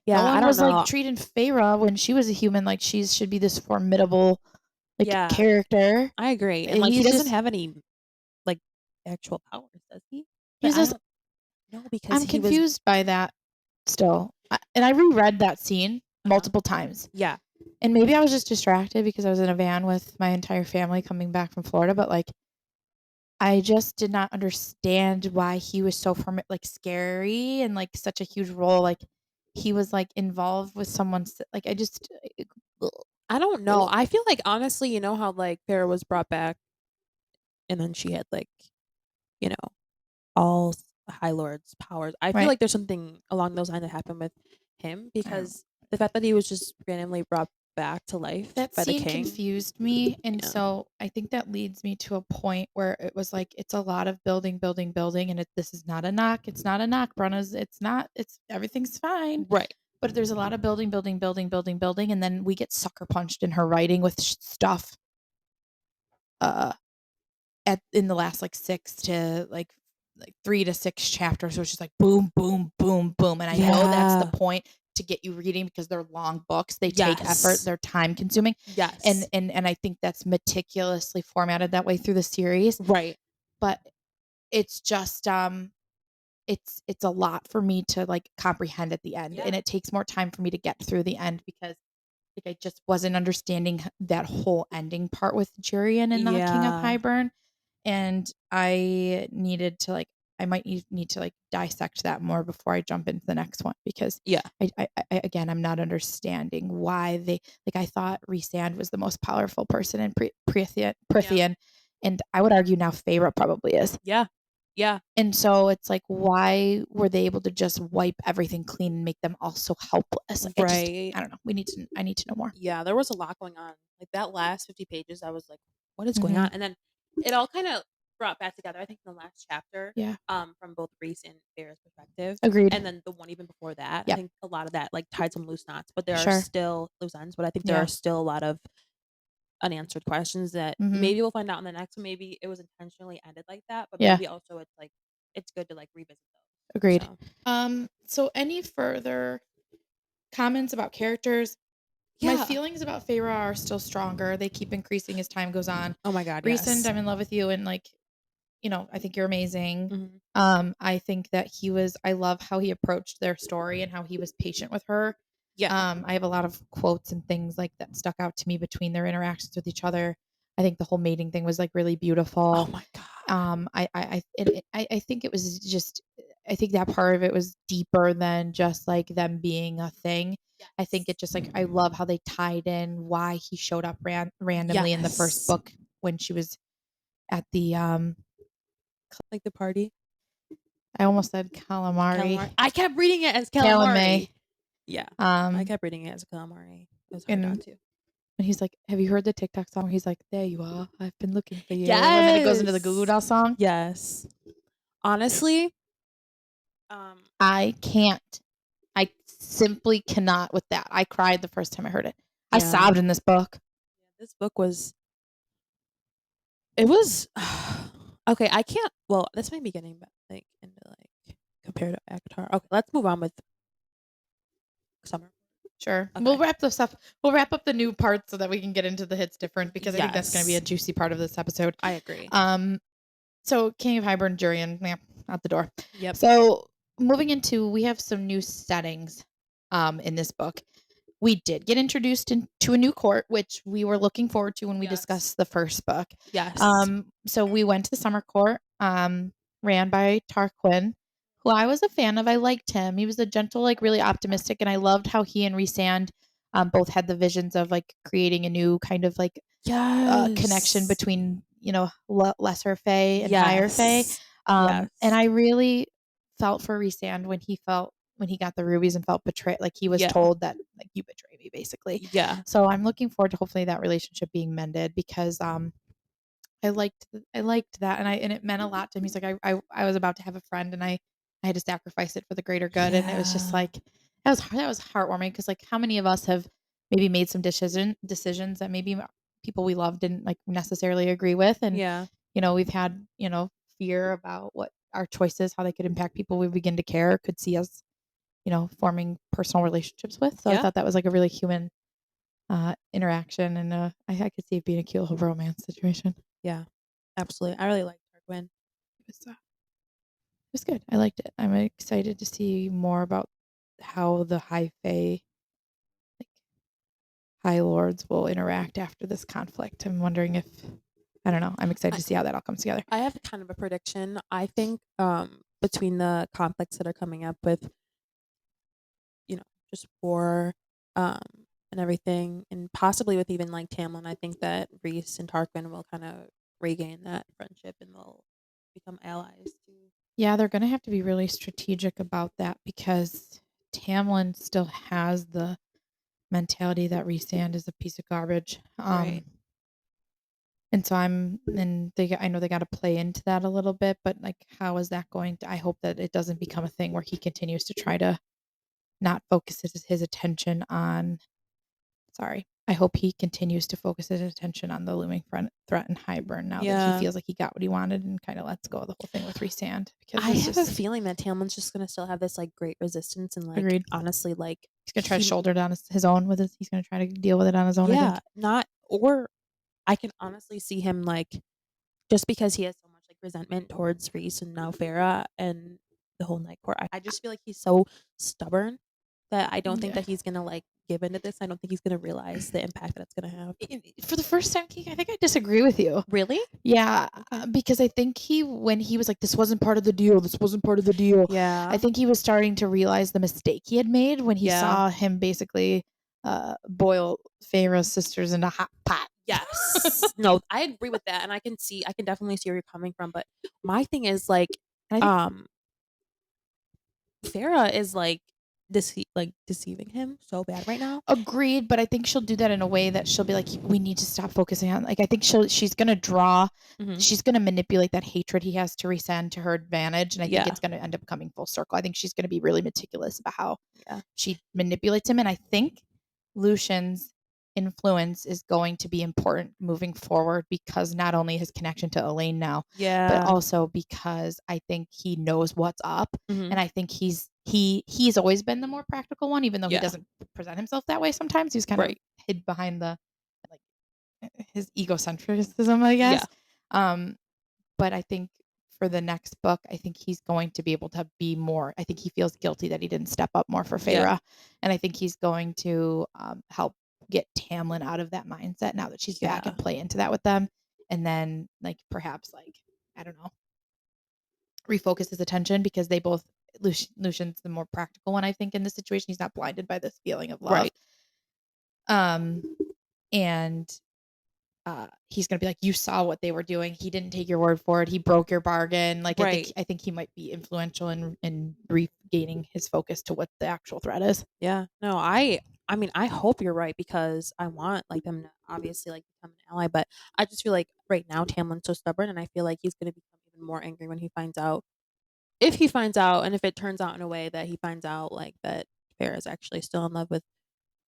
No yeah, I one don't was, like, know. treating Feyre when she was a human like she should be this formidable, like, Yeah, character. I agree, and, like, he He's doesn't just have any, like, actual powers, does he? But he's I just don't know because I'm he was confused by that still. And I reread that scene uh-huh. multiple times, Yeah. and maybe I was just distracted because I was in a van with my entire family coming back from Florida, but, like, I just did not understand why he was so like, scary and, like, such a huge role, like, he was, like, involved with someone's like, I just ugh, I don't know. ugh, I feel like, honestly, you know how, like, Farrah was brought back and then she had, like, you know, all High Lord's powers. I feel right? like there's something along those lines that happened with him I don't because the fact that he was just randomly brought back to life that by the scene king. confused me, and Yeah. so I think that leads me to a point where it was like, it's a lot of building, building, building, and this is not a knock, it's not a knock, Brenna's it's not, it's everything's fine, Right. but there's a lot of building, building, building, building, building, and then we get sucker punched in her writing with stuff, uh at in the last, like, 6 to, like 3 to 6 chapters, so it's just like boom, boom, boom, boom, and I know that's the Yeah. point to get you reading because they're long books, they take effort, Yes. they're time consuming, and Yes. I think that's meticulously formatted that way through the series, Right. but it's just, it's a lot for me to, like, comprehend at the end, Yeah. and it takes more time for me to get through the end because, like, I just wasn't understanding that whole ending part with Jurian and the King of Yeah. Highburn, and I needed to, like, I might need to, like, dissect that more before I jump into the next one because Yeah. I again, I'm not understanding why they like, I thought Rhysand was the most powerful person in Yeah. Prithian, and I would argue now Feyre probably is. Yeah. Yeah. And so it's like, why were they able to just wipe everything clean and make them all so helpless? Like, Right. I don't know. I need to know more. Yeah, there was a lot going on. Like, that last 50 pages, I was like, "What is going on?" Mhm. And then it all kinda brought back together, I think, in the last chapter, Yeah. from both Reese and Farrah's perspective, Agreed. and then the one even before that, I Yep. think a lot of that, like, tied some loose knots, but there are Sure. still loose ends, but I think there are Yeah. still a lot of unanswered questions that Mhm. maybe we'll find out in the next one, maybe it was intentionally ended like that, but Yeah. maybe also it's, like, it's good to, like, revisit those. Agreed. So So any further comments about characters? My yeah. feelings about Feyre are still stronger. They keep increasing as time goes on. Oh my god, Recent, yes. I'm in love with you, and, like, I think you're amazing. Mhm. I think that I love how he approached their story and how he was patient with her. Yeah. I have a lot of quotes and things like that stuck out to me between their interactions with each other. I think the whole mating thing was, like, really Oh beautiful. my god. I think it was just I think that part of it was deeper than just, like, them being a thing. I think Yes. it just, like, I love how they tied in why he showed up randomly in the first Yes. book when she was at the, Like the party? I almost said Calamari. calamari. I kept reading it as Calamay. calamari. Yeah. I Um, kept reading it as calamari. It was hard not and to. when he's like, have you heard the TikTok song where he's like, there you are, I've been looking for you. And then it goes into the Goo Goo Dolls song. Yes. Honestly, I can't. I simply cannot with that. I cried the first time I heard it. I sobbed in this book. This book was. It was. Okay, I can't. Well, this might be getting like into like compared to Avatar. Okay, let's move on with Summer. Sure. Okay. We'll wrap this up. We'll wrap up the new part so that we can get into the hits different because I think that's going to be a juicy part of this episode. I agree. So King of Hybern, Jurian, out the door. Yep. So moving into, we have some new settings in this book. We did get introduced into a new court, which we were looking forward to when we discussed the first book. Yes. So we went to the summer court, ran by Tarquin, who I was a fan of. I liked him. He was a gentle, like really optimistic, and I loved how he and Rhysand both had the visions of like creating a new kind of like connection between, you know, lesser fae and higher fae. And I really felt for Rhysand when he got the rubies and felt betrayed. Like he was told that like you betray me basically. Yeah. So I'm looking forward to hopefully that relationship being mended because I liked that and it meant a lot to him. He's like I was about to have a friend and I had to sacrifice it for the greater good and it was just like that was heartwarming because like how many of us have maybe made some decisions that maybe people we love didn't like necessarily agree with and you know we've had you know fear about what our choices how they could impact people we begin to care could see us you know forming personal relationships with so I thought that was like a really human interaction and I could see it being a cute little romance situation. Yeah, absolutely. I really liked Tarquin. It was good. I liked it. I'm excited to see more about how the High Fae, like High Lords, will interact after this conflict. I'm wondering if I don't know. I'm excited to see how that all comes together. I have kind of a prediction. I think between the conflicts that are coming up with, you know, just war, and everything, and possibly with even like Tamlin, I think that Rhys and Tarquin will kind of regain that friendship and they'll become allies too. Yeah, they're going to have to be really strategic about that because Tamlin still has the mentality that Rhysand is a piece of garbage. Right. And so I know they got to play into that a little bit, but like, how is that going to, I hope that it doesn't become a thing where he continues to try to not focus his attention on, I hope he continues to focus his attention on the looming threat in Hybern now that he feels like he got what he wanted and kind of lets go of the whole thing with Rhysand. Because I have a feeling that Tamlin's just going to still have this like great resistance and like, agreed. Honestly, like he's going to try to shoulder down his own with his, he's going to try to deal with it on his own. Yeah, or I can honestly see him like just because he has so much like resentment towards Rhys and now Farah and the whole Night Court. I just feel like he's so stubborn that I don't think that he's gonna like give into this. I don't think he's gonna realize the impact that it's gonna have. For the first time, I think I disagree with you. Really? Yeah, because I think when he was like, "This wasn't part of the deal. This wasn't part of the deal." Yeah, I think he was starting to realize the mistake he had made when he saw him basically boil Feyre's sisters in a hot pot. Yes. No, I agree with that, and I can definitely see where you're coming from. But my thing is like, Farah is like deceiving him so bad right now. Agreed, but I think she'll do that in a way that she'll be like, we need to stop focusing on like I think she's gonna she's gonna manipulate that hatred he has to Rhysand to her advantage, and I think it's gonna end up coming full circle. I think she's gonna be really meticulous about how she manipulates him, and I think Lucian's influence is going to be important moving forward because not only his connection to Elaine now, but also because I think he knows what's up, and I think he's always been the more practical one, even though he doesn't present himself that way. Sometimes he's kind of hid behind the like his egocentrism, I guess. But I think for the next book, I think he's going to be able to be more. I think he feels guilty that he didn't step up more for Feyre, and I think he's going to help get Tamlin out of that mindset now that she's back and play into that with them, and then like perhaps like I don't know, refocus his attention because they both Lucian's the more practical one, I think, in this situation. He's not blinded by this feeling of love. And he's gonna be like, you saw what they were doing. He didn't take your word for it. He broke your bargain. Like I think he might be influential in regaining his focus to what the actual threat is. Yeah. No, I I mean, I hope you're right because I want like them to obviously like become an ally, but I just feel like right now Tamlin's so stubborn, and I feel like he's gonna become even more angry when he finds out. If he finds out, and if it turns out in a way that he finds out like that Farrah is actually still in love with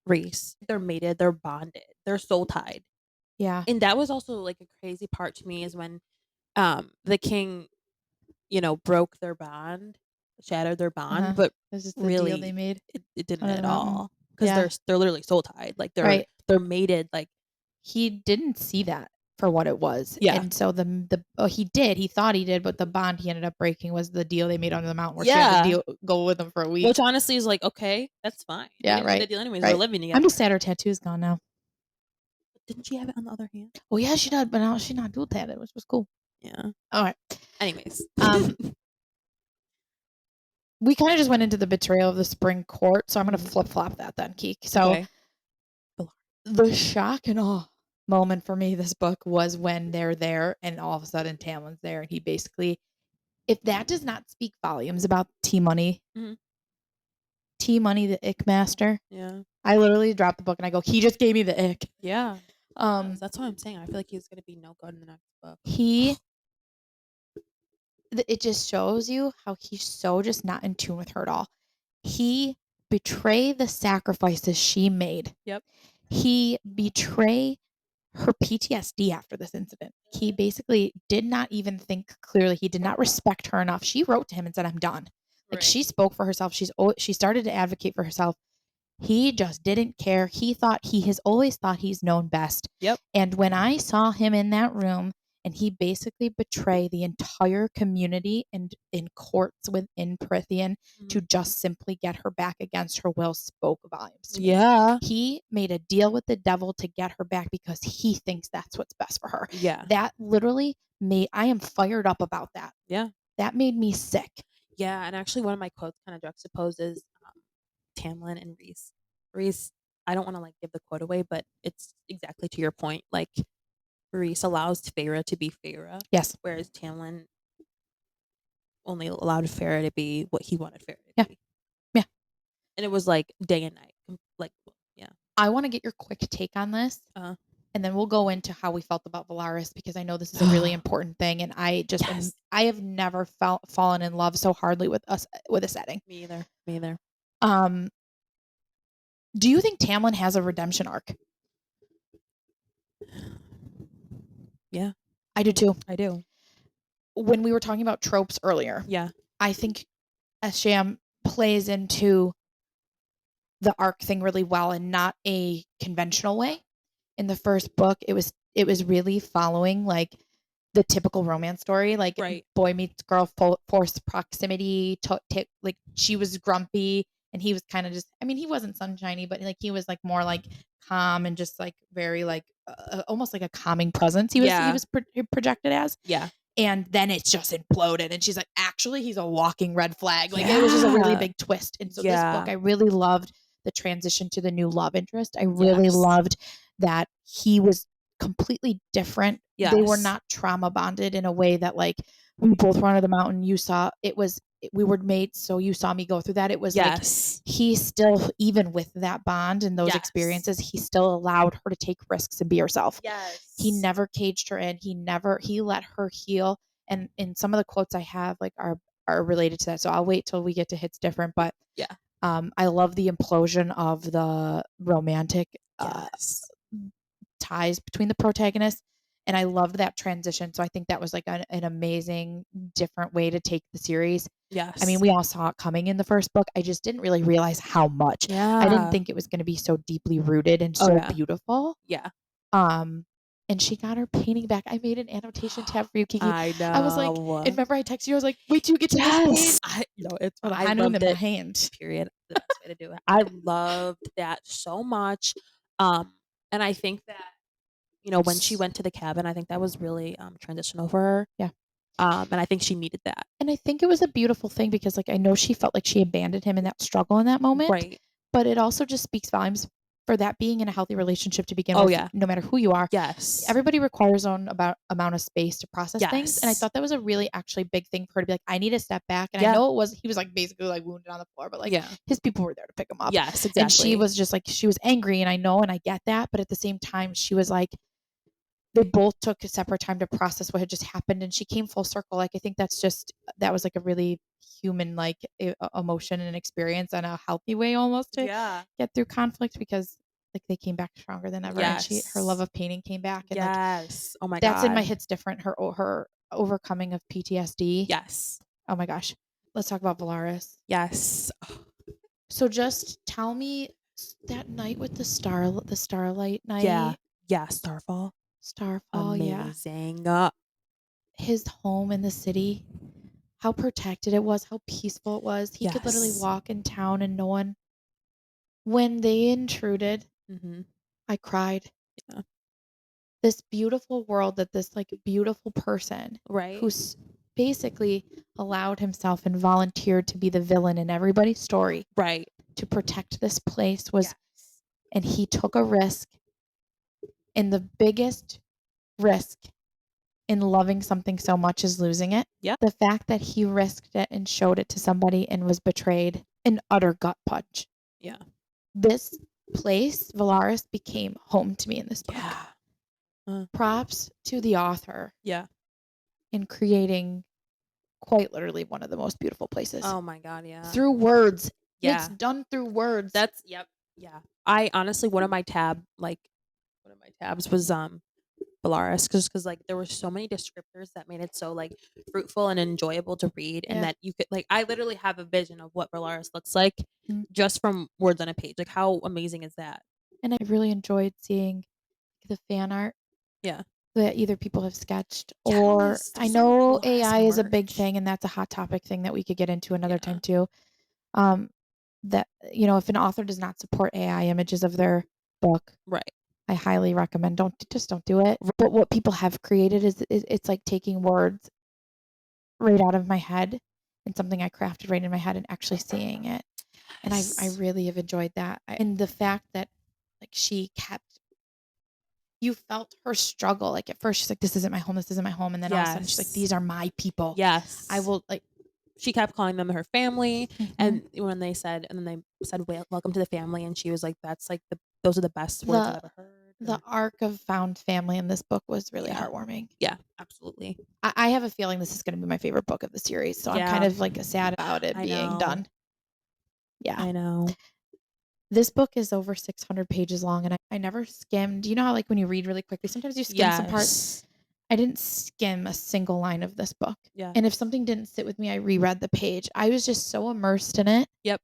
Reese, they're mated, they're bonded, they're soul tied, Yeah. and that was also like a crazy part to me is when the king, broke their bond, shattered their bond, but This is the deal they really made it didn't under the at mountain. all because Yeah. they're literally soul tied, like Right. they're mated, like He didn't see that for what it was. yeah, And so he did. He thought he did, but the bond he ended up breaking was the deal they made under the mountain where she had to yeah. go with him for a week. Which honestly is like okay, that's fine. They Yeah, didn't need a right. deal anyways. They're Right. living I'm together. just sad her tattoo's gone now. Didn't she have it on the other hand? Oh yeah, she did, but now she not do that, which was cool. Yeah. All right. Anyways, we kind of just went into the betrayal of the spring court, so I'm going to flip flop that then, Keek. So okay. the shock and awe moment for me this book was when they're there and all of a sudden Tamlin's there and he basically, if that does not speak volumes about T-Money, Mhm. T-Money the ick master. Yeah. I literally dropped the book and I go, he just gave me the ick. Yeah. That's what I'm saying. I feel like he's gonna be no good in the next book. It just shows you how he's so just not in tune with her at all. He betray the sacrifices she made. Yep. He betray her PTSD after this incident. He basically did not even think clearly. He did not respect her enough. She wrote to him and said, "I'm done." Like she spoke for herself. She started to advocate for herself. He just didn't care. He has always thought he's known best. Yep. And when I saw him in that room and he basically betrayed the entire community and in courts within Prithian to just simply get her back against her will spoke volumes to me. Yeah. He made a deal with the devil to get her back because he thinks that's what's best for her. Yeah. That literally I am fired up about that. Yeah. That made me sick. Yeah. And actually one of my quotes kind of juxtaposes Tamlin and Reese. Reese, I don't want to like give the quote away, but it's exactly to your point. Like Reese allows Farrah to be Farrah. Yes. Whereas Tamlin only allowed Farrah to be what he wanted Farrah to be. Yeah. And it was like day and night. Like, yeah. I want to get your quick take on this. And then we'll go into how we felt about Velaris because I know this is a really important thing. And I just, I have never fallen in love so hardly with a setting. Me either. Do you think Tamlin has a redemption arc? Yeah. I do too. I do. When we were talking about tropes earlier, I think Asham plays into the arc thing really well and not a conventional way. In the first book, it was really following like the typical romance story, like boy meets girl, forced proximity, like she was grumpy and he was kind of just, I mean, he wasn't sunshiny, but like he was like more like calm and just like very like almost like a calming presence. He was projected as. Yeah. And then it's just imploded. And she's like, actually, he's a walking red flag. Like it was just a really big twist. And so this book, I really loved the transition to the new love interest. I really loved that he was completely different. They were not trauma bonded in a way that like we both were under the mountain. We were made so you saw me go through that. It was like he still, even with that bond and those experiences, he still allowed her to take risks and be herself. He never caged her in. He let her heal. And in some of the quotes I have like are related to that. So I'll wait till we get to Hits Different. But I love the implosion of the romantic ties between the protagonists. And I loved that transition. So I think that was like an amazing, different way to take the series. I mean, we all saw it coming in the first book. I just didn't really realize how much. I didn't think it was going to be so deeply rooted and so beautiful. And she got her painting back. I made an annotation tab for you, Kiki. I know. I was like, and remember I texted you, I was like, wait till you get to this page. It's what I loved it. My hand. Period. The best way to do it. I loved that so much. And I think that, when she went to the cabin, I think that was really transitional for her. Yeah. And I think she needed that. And I think it was a beautiful thing because like I know she felt like she abandoned him in that struggle in that moment. Right. But it also just speaks volumes for that being in a healthy relationship to begin Oh, with, yeah. no matter who you are, Yes. everybody requires own amount of space to process things. And I Yes. thought that was a really actually big thing for her to be like, I need to step back. And I Yeah. know he was like basically like wounded on the floor, but like Yeah. his people were there to pick him up. Yes, And she exactly. was just like, she was angry, and I know, and I get that. But at the same time, she was like, they both took a separate time to process what had just happened, and she came full circle. Like, I think that was like a really human, like emotion and experience, and a healthy way almost to Yeah. get through conflict, because like they came back stronger than ever. And her love Yes. of painting came back, and like Yes. Oh my that's in my God. hits different. Her overcoming of PTSD. Yes. Oh my gosh. Let's talk about Velaris. Yes. So just tell me that night with the starlight night. Yeah. Yeah. Starfall. Yeah. Amazing. His home in the city, how protected it was, how peaceful it was. He could literally Yes. walk in town and no one. When they intruded, Mm-hmm. I cried. Yeah. This beautiful world that this like beautiful person Right. who's basically allowed himself and volunteered to be the villain in everybody's story, Right. to protect this place was, Yes. and he took a risk, and the biggest risk in loving something so much is losing it. Yeah. The fact that he risked it and showed it to somebody and was betrayed, an utter gut punch. Yeah. This place, Velaris, became home to me in this book. Yeah. Props to the author. Yeah. In creating quite literally one of the most beautiful places. Oh my God. Yeah. Through words. Yeah. It's done through words. Yep. Yeah. I honestly, one of my tabs was Velaris, because like there were so many descriptors that made it so like fruitful and enjoyable to read, and that you could like, I literally have a vision of what Velaris looks like just from words on a page. Like, how amazing is that? And I really enjoyed seeing the fan art. Yeah. That either people have sketched, or I know AI is a big thing, and that's a hot topic thing that we could get into another time too. That, if an author does not support AI images of their book, Right. I highly recommend don't do it. But what people have created is it's like taking words right out of my head, and something I crafted right in my head, and actually seeing it. And I really have enjoyed that. And the fact that like you felt her struggle. Like at first she's like, this isn't my home. This isn't my home. And then all of a sudden she's like, these are my people. Yes. I will like. She kept calling them her family. Mm-hmm. And when they said, welcome to the family. And she was like, that's like those are the best words I've ever heard. The arc of found family in this book was really heartwarming. Yeah, absolutely. I have a feeling this is going to be my favorite book of the series. So I'm kind of like sad about it being done. Yeah. I know. This book is over 600 pages long, and I never skimmed. You know how like when you read really quickly, sometimes you skim some parts. I didn't skim a single line of this book. Yeah. And if something didn't sit with me, I reread the page. I was just so immersed in it. Yep.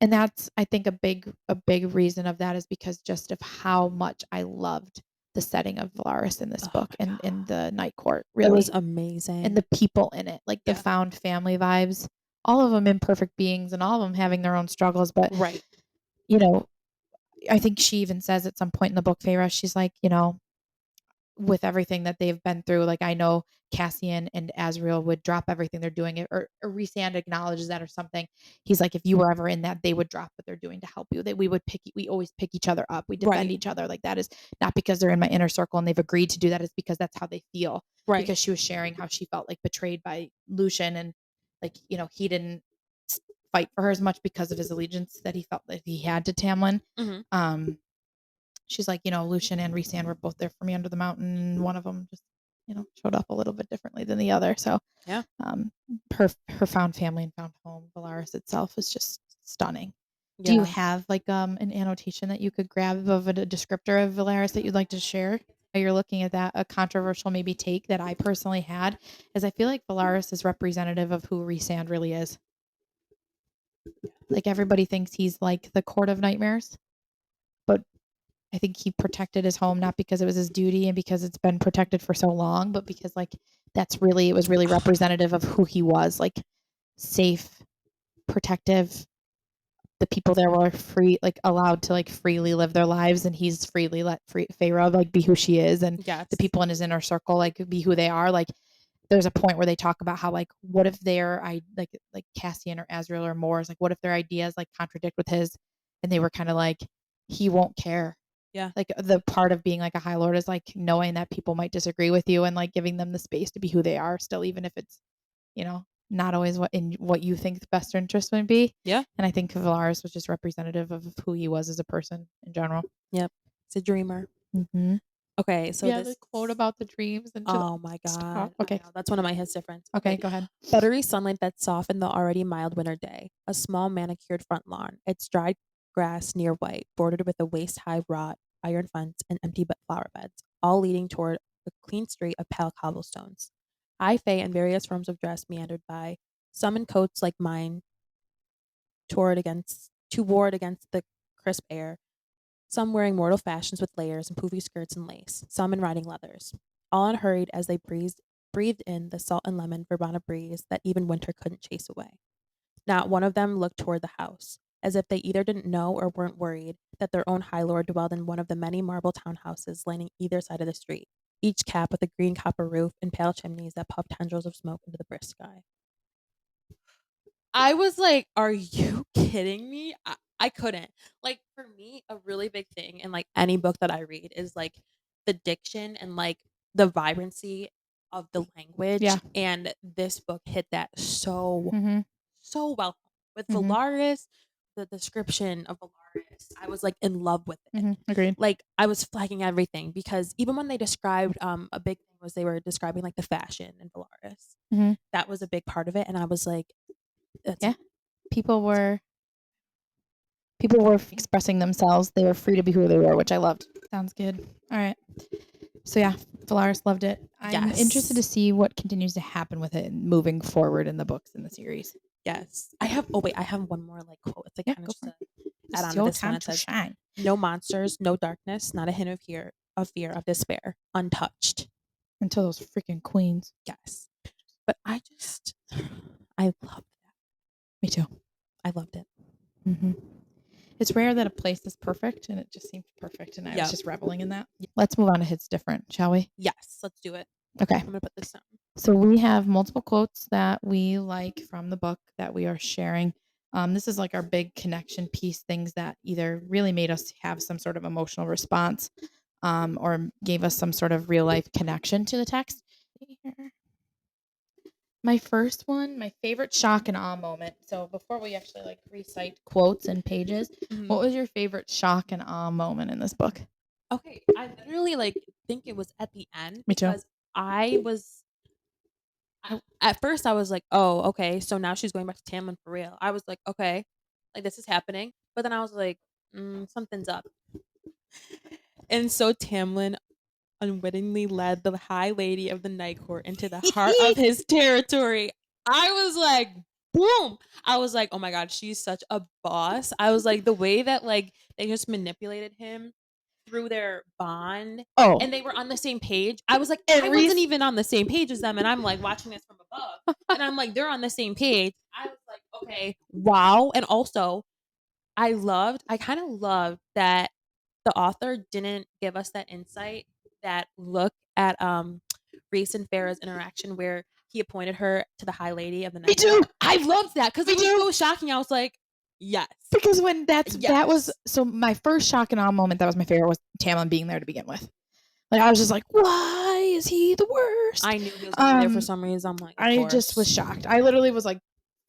And that's, I think, a big reason of that is because just of how much I loved the setting of Velaris in this book, and in the Night Court. Really, it was amazing. And the people in it, like the found family vibes, all of them imperfect beings, and all of them having their own struggles. But I think she even says at some point in the book, Feyre, she's like, with everything that they've been through, like I know Cassian and Azriel would drop everything they're doing, or Rhysand acknowledges that or something. He's like, if you were ever in that, they would drop what they're doing to help you. That we always pick each other up. We defend each other. Like that is not because they're in my inner circle and they've agreed to do that. It's because that's how they feel. Right. Because she was sharing how she felt like betrayed by Lucien, and like, he didn't fight for her as much because of his allegiance that he felt that he had to Tamlin. Mm-hmm. She's like, Lucien and Rhysand were both there for me under the mountain, and one of them just, showed up a little bit differently than the other. So, her found family and found home, Velaris itself, is just stunning. Yeah. Do you have like an annotation that you could grab of a descriptor of Velaris that you'd like to share? You're looking at that, a controversial maybe take that I personally had, is I feel like Velaris is representative of who Rhysand really is. Like everybody thinks he's like the Court of Nightmares, but I think he protected his home not because it was his duty and because it's been protected for so long, but because like it was really representative of who he was, like safe, protective. The people there were free, like allowed to like freely live their lives, and he's freely let Feyre like be who she is, and the people in his inner circle like be who they are. Like there's a point where they talk about how like, what if like Cassian or Azriel or Mor's, like what if their ideas like contradict with his, and they were kind of like, he won't care. Yeah. Like, the part of being like a High Lord is like knowing that people might disagree with you and like giving them the space to be who they are still, even if it's, not always what you think the best interest would be. Yeah. And I think Velaris was just representative of who he was as a person in general. Yep. He's a dreamer. Mm-hmm. Okay, so yeah, the quote about the dreams and oh my stop. god. Okay. I know, that's one of my hits difference. Okay, go ahead. Buttery sunlight that softened the already mild winter day. A small manicured front lawn, its dried grass near white, bordered with a waist-high wrought iron fence and empty flower beds, all leading toward a clean street of pale cobblestones. High fae and various forms of dress meandered by, some in coats like mine to ward against the crisp air, some wearing mortal fashions with layers and poofy skirts and lace, some in riding leathers. All unhurried as they breathed in the salt and lemon verbena breeze that even winter couldn't chase away. Not one of them looked toward the house, as if they either didn't know or weren't worried that their own High Lord dwelled in one of the many marble townhouses lining either side of the street, each capped with a green copper roof and pale chimneys that puffed tendrils of smoke into the brisk sky. I was like, "Are you kidding me?" I couldn't. Like, for me, a really big thing in like any book that I read is like the diction and like the vibrancy of the language. Yeah. And this book hit that so Mm-hmm. so well. With Mhm. Velaris, the description of Velaris, I was like in love with it. Mhm. Agreed. Like, I was flagging everything because even when they described a big thing was they were describing like the fashion in Velaris. Mhm. That was a big part of it, and I was like, that's Yeah. People were expressing themselves. They were free to be who they were, which I loved. Sounds good. All right. So yeah, Velaris loved it. I'm interested to Yes. see what continues to happen with it moving forward in the books in the series. Yes. I have one more like quote. It's like Yeah, kind of go just for to it. add on It's to your this one. time It to says, shine. "No monsters, no darkness, not a hint of fear, of despair, untouched." Until those freaking queens. Yes. But I loved that. Me too. I loved it. Mm-hmm. It's rare that a place is perfect, and it just seemed perfect, and I was just reveling in that. Let's move on to Hits Different, shall we? Yes, let's do it. Okay. I'm going to put this down. So we have multiple quotes that we like from the book that we are sharing. This is like our big connection piece, things that either really made us have some sort of emotional response or gave us some sort of real life connection to the text. My first one, my favorite shock and awe moment. So before we actually like recite quotes and pages, what was your favorite shock and awe moment in this book? Okay, I literally like think it was at the end. Me too. Because at first I was like, "Oh, okay, so now she's going back to Tamlin for real." I was like, "Okay, like this is happening." But then I was like, something's up. And so Tamlin unwittingly led the High Lady of the Night Court into the heart of his territory. I was like, boom. I was like, oh my god, she's such a boss. I was like, the way that like they just manipulated him through their bond. Oh. And they were on the same page. I was like, I wasn't even on the same page as them. And I'm like watching this from above. And I'm like, they're on the same page. I was like, okay, wow. And also, I kind of loved that the author didn't give us that insight, that look at Reese and Farah's interaction where he appointed her to the High Lady of the Night. Me too. I loved that because it was so shocking. I was like, yes. Because when that was so my first shock and awe moment, that was my favorite, was Tamlin being there to begin with. Like I was just like, why is he the worst? I knew he was gonna be there for some reason. I'm like, I just was shocked. I literally was like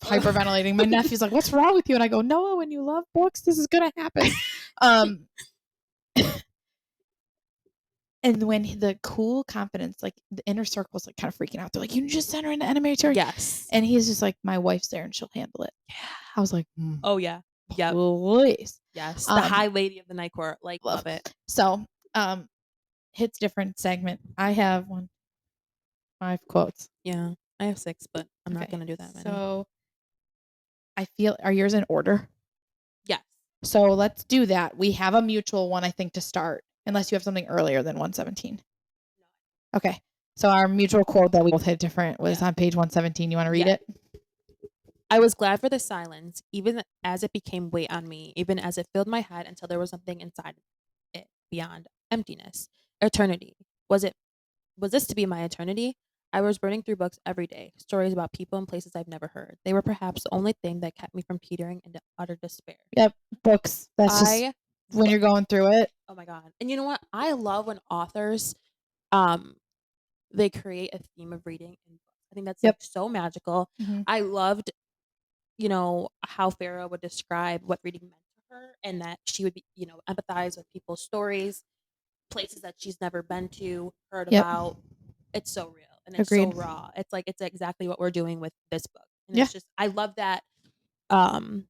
hyperventilating. My nephew's like, what's wrong with you? And I go, Noah, when you love books, this is gonna happen. And when the cool confidence, like the inner circle's like kind of freaking out. They're like, you just sent her into enemy territory. Yes. And he's just like, my wife's there and she'll handle it. Yeah. I was like, oh yeah. Yep. Please. Yes. The High Lady of the Night Court. Like, love it. So Hits Different segment. I have 5 quotes. Yeah. I have 6, but I'm not gonna do that many. So I feel, are yours in order? Yes. So let's do that. We have a mutual one, I think, to start. Unless you have something earlier than 117. No. Okay. So our mutual quote that we both had different was on page 117. You want to read it? I was glad for the silence, even as it became weight on me, even as it filled my head until there was something inside it beyond emptiness. Eternity. Was this to be my eternity? I was burning through books every day, stories about people and places I've never heard. They were perhaps the only thing that kept me from teetering into utter despair. Yep, books. I when you're going through it. Oh my god. And you know what? I love when authors they create a theme of reading in books. I think that's Yep. like so magical. Mhm. I loved, how Farah would describe what reading meant to her and that she would be, empathize with people's stories, places that she's never been to, heard Yep. about. It's so real and it's so Agreed. raw. It's like it's exactly what we're doing with this book. And Yeah. it's just I love that um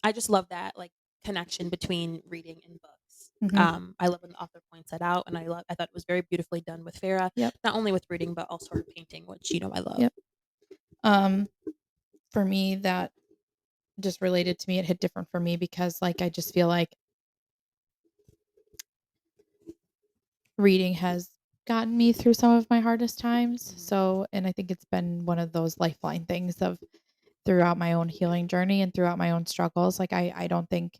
I just love that like connection between reading and books. Mhm. I love when the author points that out, and I thought it was very beautifully done with Farah, Yep. not only with reading but also her painting, which I love. Yep. Um, for me, that just related to me. It hit different for me because, like, I just feel like reading has gotten me through some of my hardest times. Mhm. So, and I think it's been one of those lifeline things of throughout my own healing journey and throughout my own struggles. Like, I don't think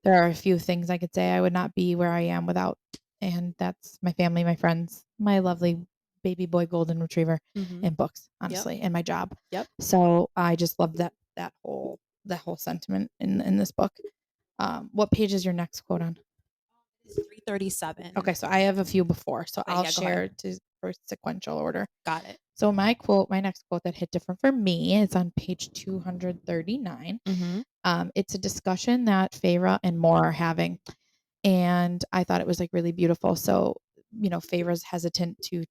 there are a few things I could say I would not be where I am without. And that's my family, my friends, my lovely baby boy golden retriever, Mhm. and books, Yep. honestly, and my job. Yep. So I just love that whole sentiment in this book. What page is your next quote on? It's 337. Okay, so I have a few before, so Okay, I'll yeah, go share ahead. for sequential order. Got it. So my next quote that hit different for me is on page 239. Mhm. It's a discussion that Feyre and Moore are having, and I thought it was like really beautiful. So, Feyre's hesitant to,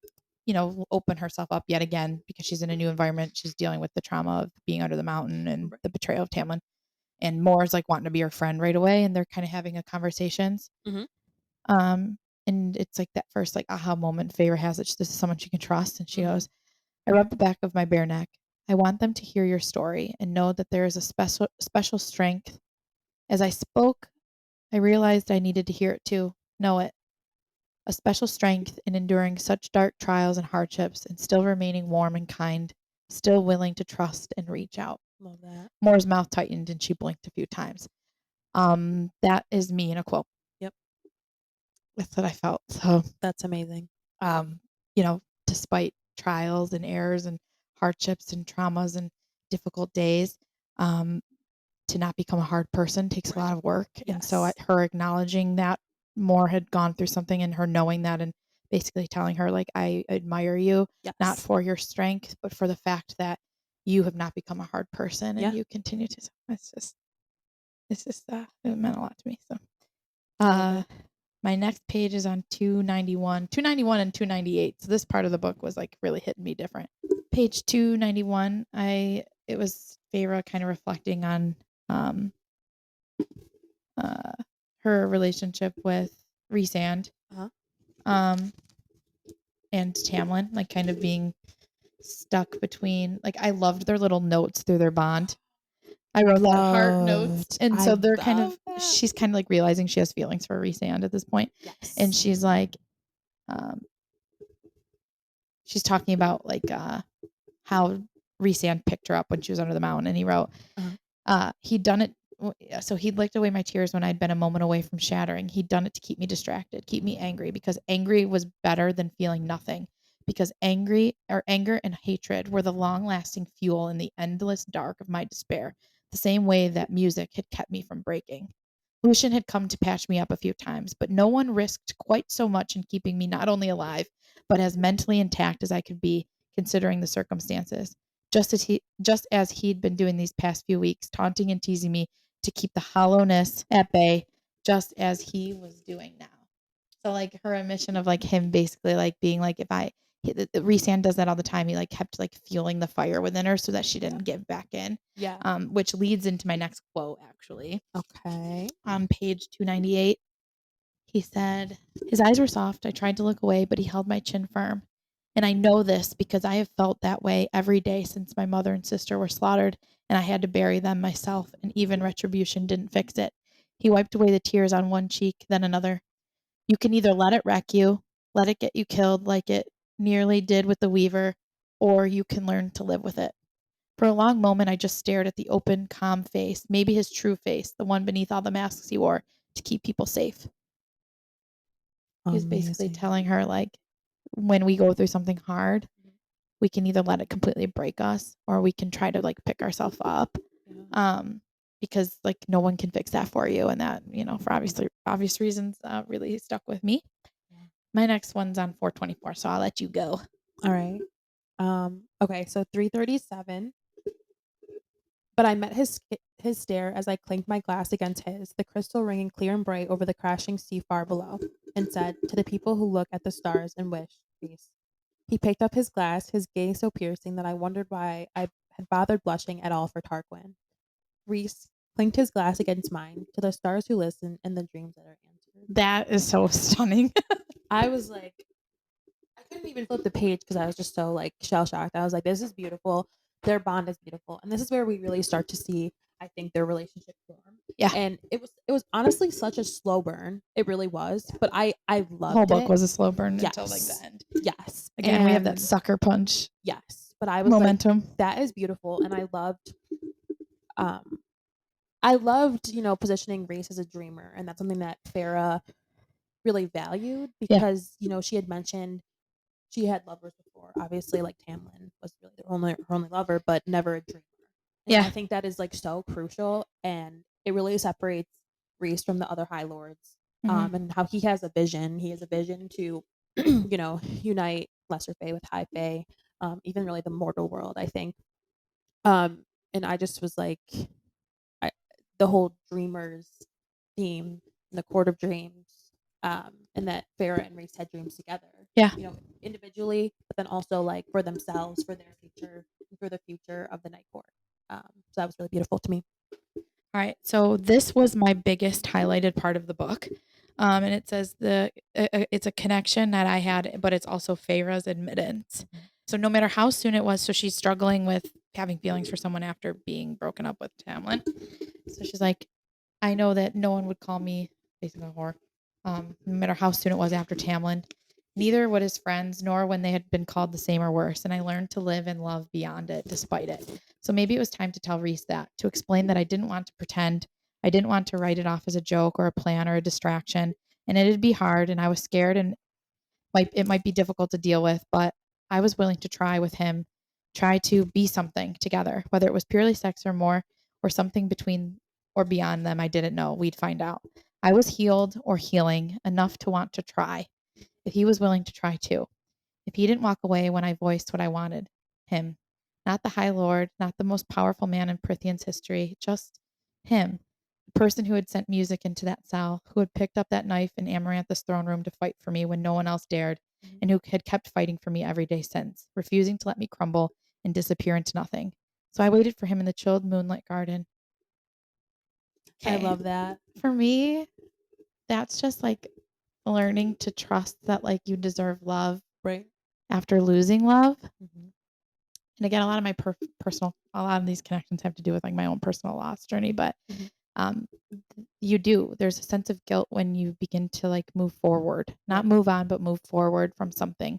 open herself up yet again because she's in a new environment. She's dealing with the trauma of being under the mountain and Right. the betrayal of Tamlin. And Moore's like wanting to be her friend right away, and they're kind of having a conversations. Mhm. Um, and it's like that first like aha moment Feyre has that this is someone she can trust, and she Mhm. goes, "I rub the back of my bare neck. I want them to hear your story and know that there is a special strength." As I spoke, I realized I needed to hear it too, know it. A special strength in enduring such dark trials and hardships and still remaining warm and kind, still willing to trust and reach out. Love that. Moore's mouth tightened and she blinked a few times. That is me in a quote. Yep. That's what I felt. So, That's amazing. um, despite trials and errors and hardships and traumas and difficult days, um, to not become a hard person takes a Right. lot of work. And so Yes. her acknowledging that Moore had gone through something and her knowing that and basically telling her, like, I admire you, not Yes. for your strength, but for the fact that you have not become a hard person and Yeah. you continue to. It meant a lot to me. So, I love it. my next page is on 291 and 298. So this part of the book was like really hitting me different. Page 291, it was Feyre kind of reflecting on um uh her relationship with Rhysand Uh-huh. um and Tamlin, like kind of being stuck between, like, I loved their little notes through their bond. I wrote that heart notes. And I so they're kind love of that. she's kind of like realizing she has feelings for Rhysand at this point. And Yes. she's like um she's talking about like how Rhysand picked her up when she was under the mountain, and he wrote, Uh-huh. he'd done it. So he'd licked away my tears when I'd been a moment away from shattering. He'd done it to keep me distracted, keep me angry, because angry was better than feeling nothing. Because anger and hatred were the long-lasting fuel in the endless dark of my despair, the same way that music had kept me from breaking. Lucian had come to patch me up a few times, but no one risked quite so much in keeping me not only alive, but as mentally intact as I could be, considering the circumstances. Just as he'd been doing these past few weeks, taunting and teasing me to keep the hollowness at bay, just as he was doing now. So like her admission of like him basically like being like, if I Rhysand does that all the time. He like kept like fueling the fire within her so that she didn't give back in. Yeah. Which leads into my next quote actually. Okay. On page 298, he said, his eyes were soft. I tried to look away, but he held my chin firm. And I know this because I have felt that way every day since my mother and sister were slaughtered and I had to bury them myself, and even retribution didn't fix it. He wiped away the tears on one cheek, then another. You can either let it wreck you, let it get you killed like it nearly did with the Weaver, or you can learn to live with it. For a long moment, I just stared at the open, calm face, maybe his true face, the one beneath all the masks he wore to keep people safe. He was basically Amazing. telling her, like, when we go through something hard, Mhm. we can either let it completely break us or we can try to like pick ourselves up. Yeah. because like no one can fix that for you, and that, for obvious reasons, really stuck with me. My next one's on 424, so I'll let you go. All right. Okay, so 337. But I met his stare as I clinked my glass against his, the crystal ringing clear and bright over the crashing sea far below, and said, "To the people who look at the stars and wish, peace." He picked up his glass, his gaze so piercing that I wondered why I had bothered blushing at all for Tarquin. Reese clinked his glass against mine, to the stars who listen and the dreams that are answered. That is so stunning. I was like, I couldn't even flip the page because I was just so like shell shocked. I was like, this is beautiful. Their bond is beautiful. And this is where we really start to see, I think, their relationship form. Yeah. And it was honestly such a slow burn. It really was. But I loved the whole book it. was a slow burn Yes. until like the end. Yes. Again, we have that And sucker punch yes. But I was momentum. like, that is beautiful. And I loved, positioning Reese as a dreamer. And that's something that Farah really valued because, she had mentioned she had lovers before. Obviously, like Tamlin was really her only lover, but never a dreamer. And I think that is like so crucial, and it really separates Reese from the other High Lords. And how he has a vision. He has a vision to, unite Lesser Fae with High Fae, even really the mortal world. I think. And I just was like, the whole dreamers theme, the Court of Dreams, and that Farah and Reese had dreams together. Yeah. Individually, but then also like for themselves, for their future, and for the future of the Night Court. So that was really beautiful to me. All right. So this was my biggest highlighted part of the book. And it says it's a connection that I had, but it's also Farah's admittance. So no matter how soon it was, so she's struggling with having feelings for someone after being broken up with Tamlin. So she's like, I know that no one would call me basically a whore, no matter how soon it was after Tamlin. Neither would his friends, nor when they had been called the same or worse. And I learned to live and love beyond it, despite it. So maybe it was time to tell Reese that, to explain that I didn't want to pretend. I didn't want to write it off as a joke or a plan or a distraction. And it'd be hard, and I was scared, and it might be difficult to deal with, but I was willing to try with him, try to be something together, whether it was purely sex or more, or something between or beyond them. I didn't know. We'd find out. I was healed or healing enough to want to try, if he was willing to try too. If he didn't walk away when I voiced what I wanted, him, not the High Lord, not the most powerful man in Prithian's history, just him, the person who had sent music into that cell, who had picked up that knife in Amaranth's throne room to fight for me when no one else dared, and who had kept fighting for me every day since, refusing to let me crumble and disappear into nothing. So I waited for him in the chilled moonlit garden. I love that. For me, that's just like learning to trust that like you deserve love Right. after losing love. And again, a lot of my a lot of these connections have to do with like my own personal loss journey, but there's a sense of guilt when you begin to like move forward, not move on, but move forward from something,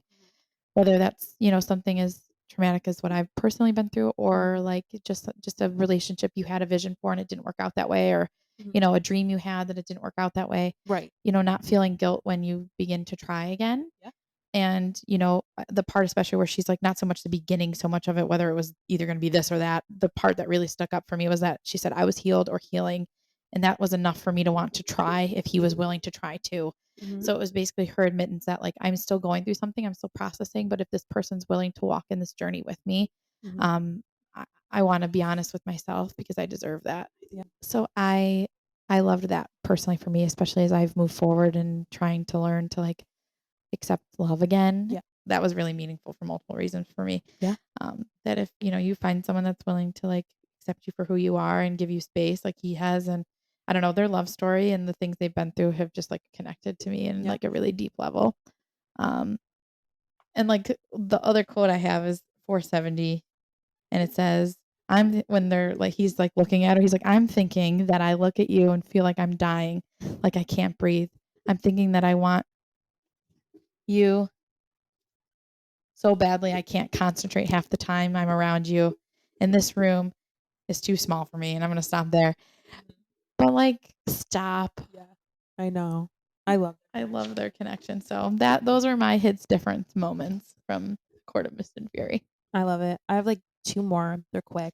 whether that's, something as traumatic as what I've personally been through, or like just a relationship you had a vision for and it didn't work out that way, or a dream you had that it didn't work out that way. Right. Not feeling guilt when you begin to try again. Yeah. And, the part especially where she's like, not so much the beginning, so much of it, whether it was either going to be this or that, the part that really stuck up for me was that she said, I was healed or healing. And that was enough for me to want to try if he was willing to try too. So it was basically her admittance that like, I'm still going through something, I'm still processing, but if this person's willing to walk in this journey with me, I want to be honest with myself because I deserve that. Yeah. So I loved that personally for me, especially as I've moved forward and trying to learn to like accept love again. Yeah. That was really meaningful for multiple reasons for me. Yeah. That if, you find someone that's willing to like accept you for who you are and give you space like he has, and I don't know, their love story and the things they've been through have just like connected to me in like a really deep level. And like the other quote I have is 470, and it says, when they're like, he's like looking at her, he's like, I'm thinking that I look at you and feel like I'm dying, like I can't breathe. I'm thinking that I want you so badly I can't concentrate half the time I'm around you. And this room is too small for me, and I'm going to stop there. But like, stop. Yeah. I know. I love their connection. So those are my hits difference moments from Court of Mist and Fury. I love it. I have like two more. They're quick.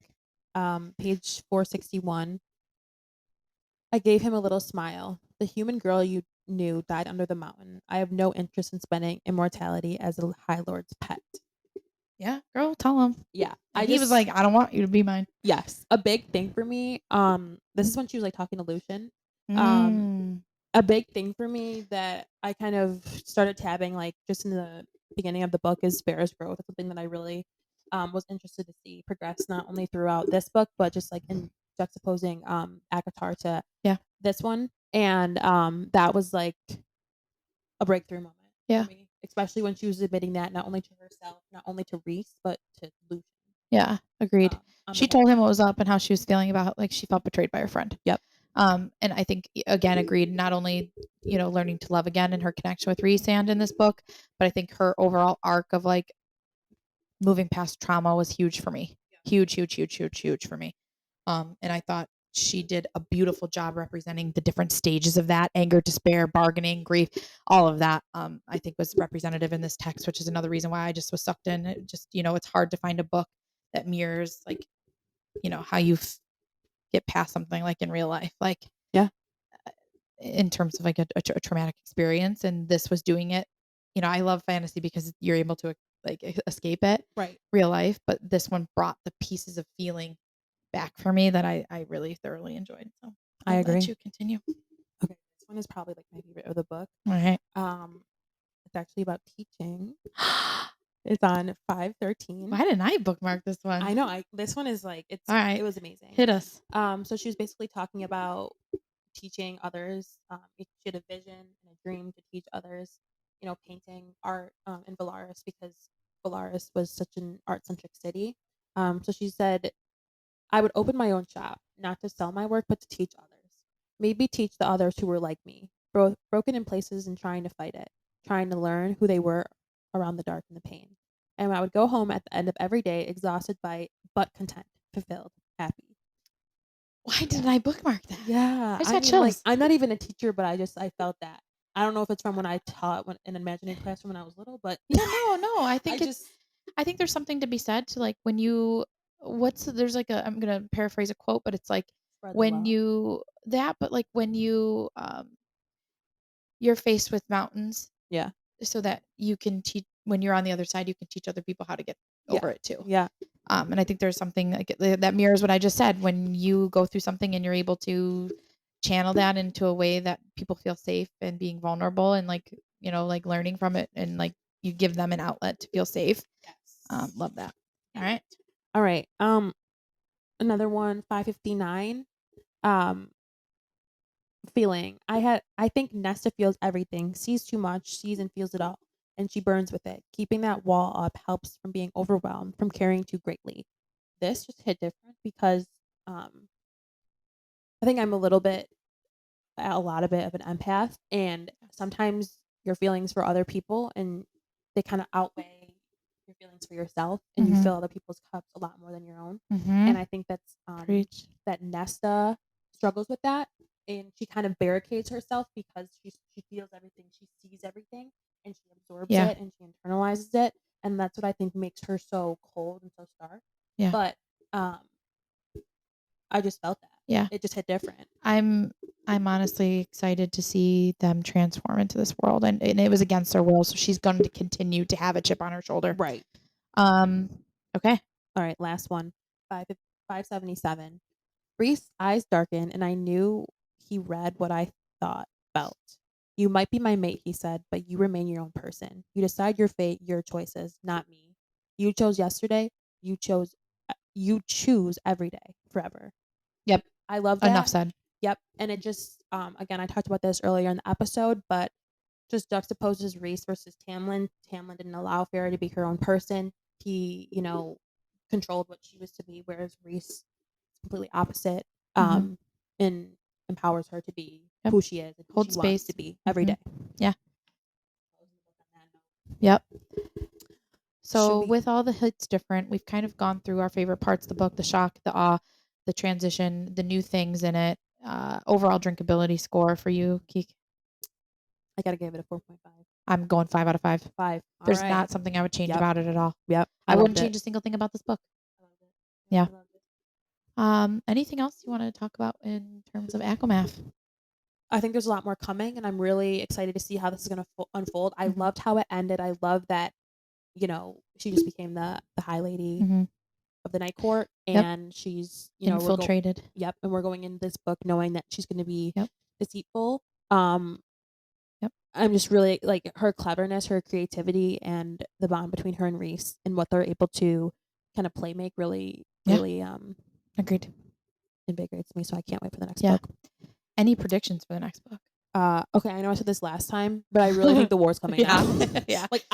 Page 461. I gave him a little smile. The human girl you knew died under the mountain. I have no interest in spending immortality as a High Lord's pet. Yeah, girl, tell him. Yeah. And he was like, I don't want you to be mine. Yes. A big thing for me, this is when she was like talking to Lucian. Mm. A big thing for me that I kind of started tabbing like just in the beginning of the book is Sparrow's growth. It's something that I really was interested to see progress not only throughout this book, but just like in juxtaposing Akatar to Yeah. this one. And that was like a breakthrough moment Yeah. for me, especially when she was admitting that not only to herself, not only to Reese, but to Lucian. Yeah, agreed. She told him what was up and how she was feeling about like she felt betrayed by her friend. Yep. And I think again agreed. Not only learning to love again and her connection with Reese and in this book, but I think her overall arc of like moving past trauma was huge for me. Huge, huge, huge, huge, huge for me. And I thought she did a beautiful job representing the different stages of that: anger, despair, bargaining, grief, all of that. I think was representative in this text, which is another reason why I just was sucked in. It just, it's hard to find a book that mirrors like, how you get past something like in real life, like Yeah. in terms of like a traumatic experience. And this was doing it. I love fantasy because you're able to like escape it, Right. real life. But this one brought the pieces of feeling back for me that I really thoroughly enjoyed. So I I'll agree. let you continue. Okay, this one is probably like my favorite of the book. All right. It's actually about teaching. It's on 513. Why didn't I bookmark this one? I know. This one is like all right. It was amazing. Hit us. So she was basically talking about teaching others. She had a vision and a dream to teach others. Painting art in Velaris because Velaris was such an art centric city. So she said, I would open my own shop, not to sell my work, but to teach others. Maybe teach the others who were like me, broken in places and trying to fight it, trying to learn who they were around the dark and the pain. And I would go home at the end of every day, exhausted but content, fulfilled, happy. Why didn't I bookmark that? Yeah, I got chills. like I'm not even a teacher, but I felt that. I don't know if it's from when I taught in an imaginary classroom when I was little, but no. I think I think there's something to be said to like when you there's like I'm gonna paraphrase a quote, but it's like when you but like when you you're faced with mountains, yeah, so that you can teach when you're on the other side, you can teach other people how to get over it too. Yeah. And I think there's something like that mirrors what I just said. When you go through something and you're able to channel that into a way that people feel safe and being vulnerable and like, like learning from it and like you give them an outlet to feel safe. Yes. Love that. All right. All right. Another one, 559. Feeling. I think Nesta feels everything, sees too much, sees and feels it all, and she burns with it. Keeping that wall up helps from being overwhelmed, from caring too greatly. This just hit different because I think I'm a lot of it of an empath, and sometimes your feelings for other people and they kind of outweigh your feelings for yourself, and you fill other people's cups a lot more than your own. And I think that's that Nesta struggles with that, and she kind of barricades herself because she feels everything, she sees everything, and she absorbs it and she internalizes it, and that's what I think makes her so cold and so stark. Yeah. But I just felt that. Yeah. It just hit different. I'm honestly excited to see them transform into this world, and it was against her will, so she's going to continue to have a chip on her shoulder. Right. Okay. All right, last one. 577. Reese's eyes darkened, and I knew he read what I felt. You might be my mate, he said, but you remain your own person. You decide your fate, your choices, not me. You chose yesterday. You choose every day, forever. Yep. I love that. Enough said. Yep. And it just, again, I talked about this earlier in the episode, but just juxtaposes Reese versus Tamlin. Tamlin didn't allow Farrah to be her own person. He, controlled what she was to be, whereas Reese is completely opposite, and empowers her to be who she is and who she wants to be every day. Yeah. Yep. So with all the hits different, we've kind of gone through our favorite parts of the book: the shock, the awe, the transition, the new things in it. Overall drinkability score for you, Keek? I gotta give it a 4.5. I'm going 5 out of 5. 5. There's not something I would change about it at all. Yep. I wouldn't change a single thing about this book. I loved it. Yeah. Anything else you want to talk about in terms of ACOMAF? I think there's a lot more coming, and I'm really excited to see how this is gonna unfold. I Mhm. loved how it ended. I love that, she just became the high lady Mhm. of the night court, Yep. and she's, Infiltrated. yep, and we're going in this book knowing that she's gonna be Yep. deceitful. Um, Yep. I'm just really like her cleverness, her creativity, and the bond between her and Reese and what they're able to kind of play make really, Yeah. really Agreed. invigorates me. So I can't wait for the next Yeah. book. Any predictions for the next book? Okay, I know I said this last time, but I really think the war's coming Yeah. now. Yeah. Like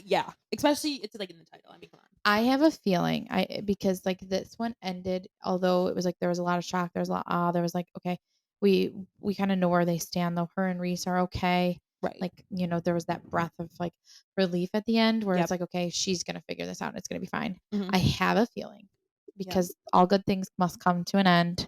yeah, especially it's like in the title. I mean, come on. I have a feeling because like this one ended, although it was like there was a lot of shock, there was a lot there was like, okay, we kind of know where they stand though. Her and Reese are okay. Right. Like, there was that breath of like relief at the end where Yep. it's like, okay, she's gonna figure this out and it's gonna be fine. Mhm. I have a feeling Yep. because all good things must come to an end.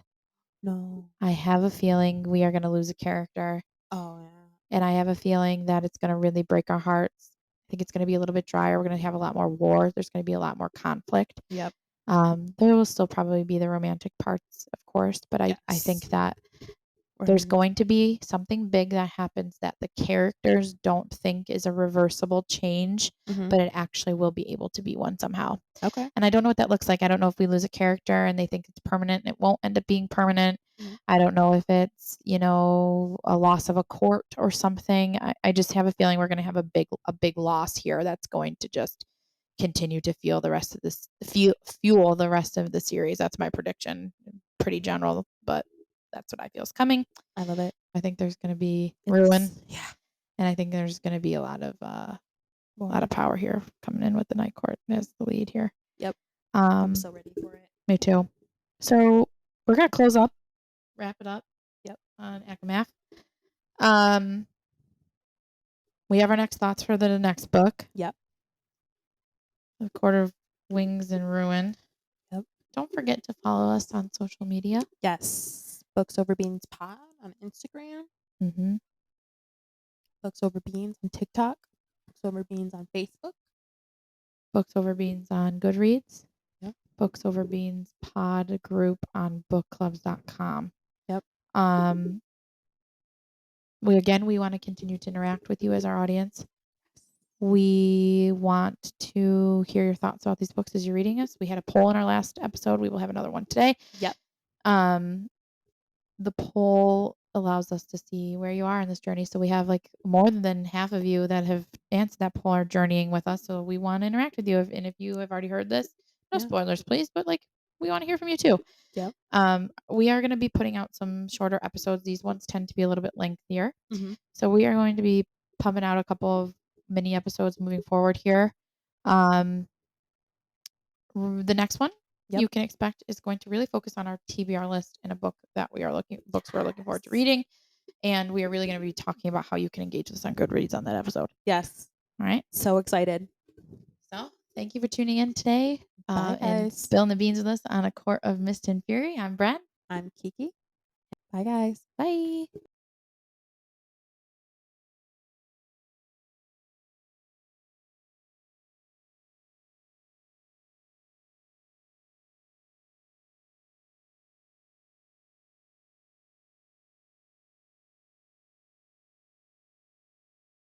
No. I have a feeling we are gonna lose a character. Oh yeah. And I have a feeling that it's gonna really break our hearts. I think it's gonna be a little bit drier. We're gonna have a lot more war. There's gonna be a lot more conflict. Yep. There will still probably be the romantic parts, of course, but I think Yes. that there's Right. going to be something big that happens that the characters don't think is a reversible change, Mhm. but it actually will be able to be one somehow. Okay. And I don't know what that looks like. I don't know if we lose a character and they think it's permanent and it won't end up being permanent. Mhm. I don't know if it's, a loss of a court or something. I just have a feeling we're going to have a big loss here that's going to just continue to fuel the rest of this fuel the rest of the series. That's my prediction. Pretty general, but that's what I feel is coming. I love it. I think there's going to be ruin, Yeah. and I think there's going to be a lot of power here coming in with the Night Court as the lead here. Yep. I'm so Um, ready for it. Me too. So we're gonna wrap it up. Yep. On ACOMAF. Um, we have our next thoughts for the next book. Yep. The Court of Wings and Ruin. Yep. Don't forget to follow us on social media. Yes. Books Over Beans Pod on Instagram. Mm-hmm. Books Over Beans on TikTok. Books Over Beans on Facebook. Books Over Beans on Goodreads. Yep. Books Over Beans pod group on bookclubs.com. Yep. We want to continue to interact with you as our audience. We want to hear your thoughts about these books as you're reading us. We had a poll in our last episode. We will have another one today. Yep. The poll allows us to see where you are in this journey. So we have like more than half of you that have answered that poll are journeying with us. So we want to interact with you. If you have already heard this, no spoilers, please. But like, we want to hear from you too. Yep. We are going to be putting out some shorter episodes. These ones tend to be a little bit lengthier. Mm-hmm. So we are going to be pumping out a couple of mini episodes moving forward here. The next one you can expect is going to really focus on our TBR list and a book that we're looking forward to reading. And we are really going to be talking about how you can engage with us on Goodreads on that episode. Yes. All right. So excited. So thank you for tuning in today and Bye, spilling the beans with us on A Court of Mist and Fury. I'm Brad. I'm Kiki. Bye, guys. Bye.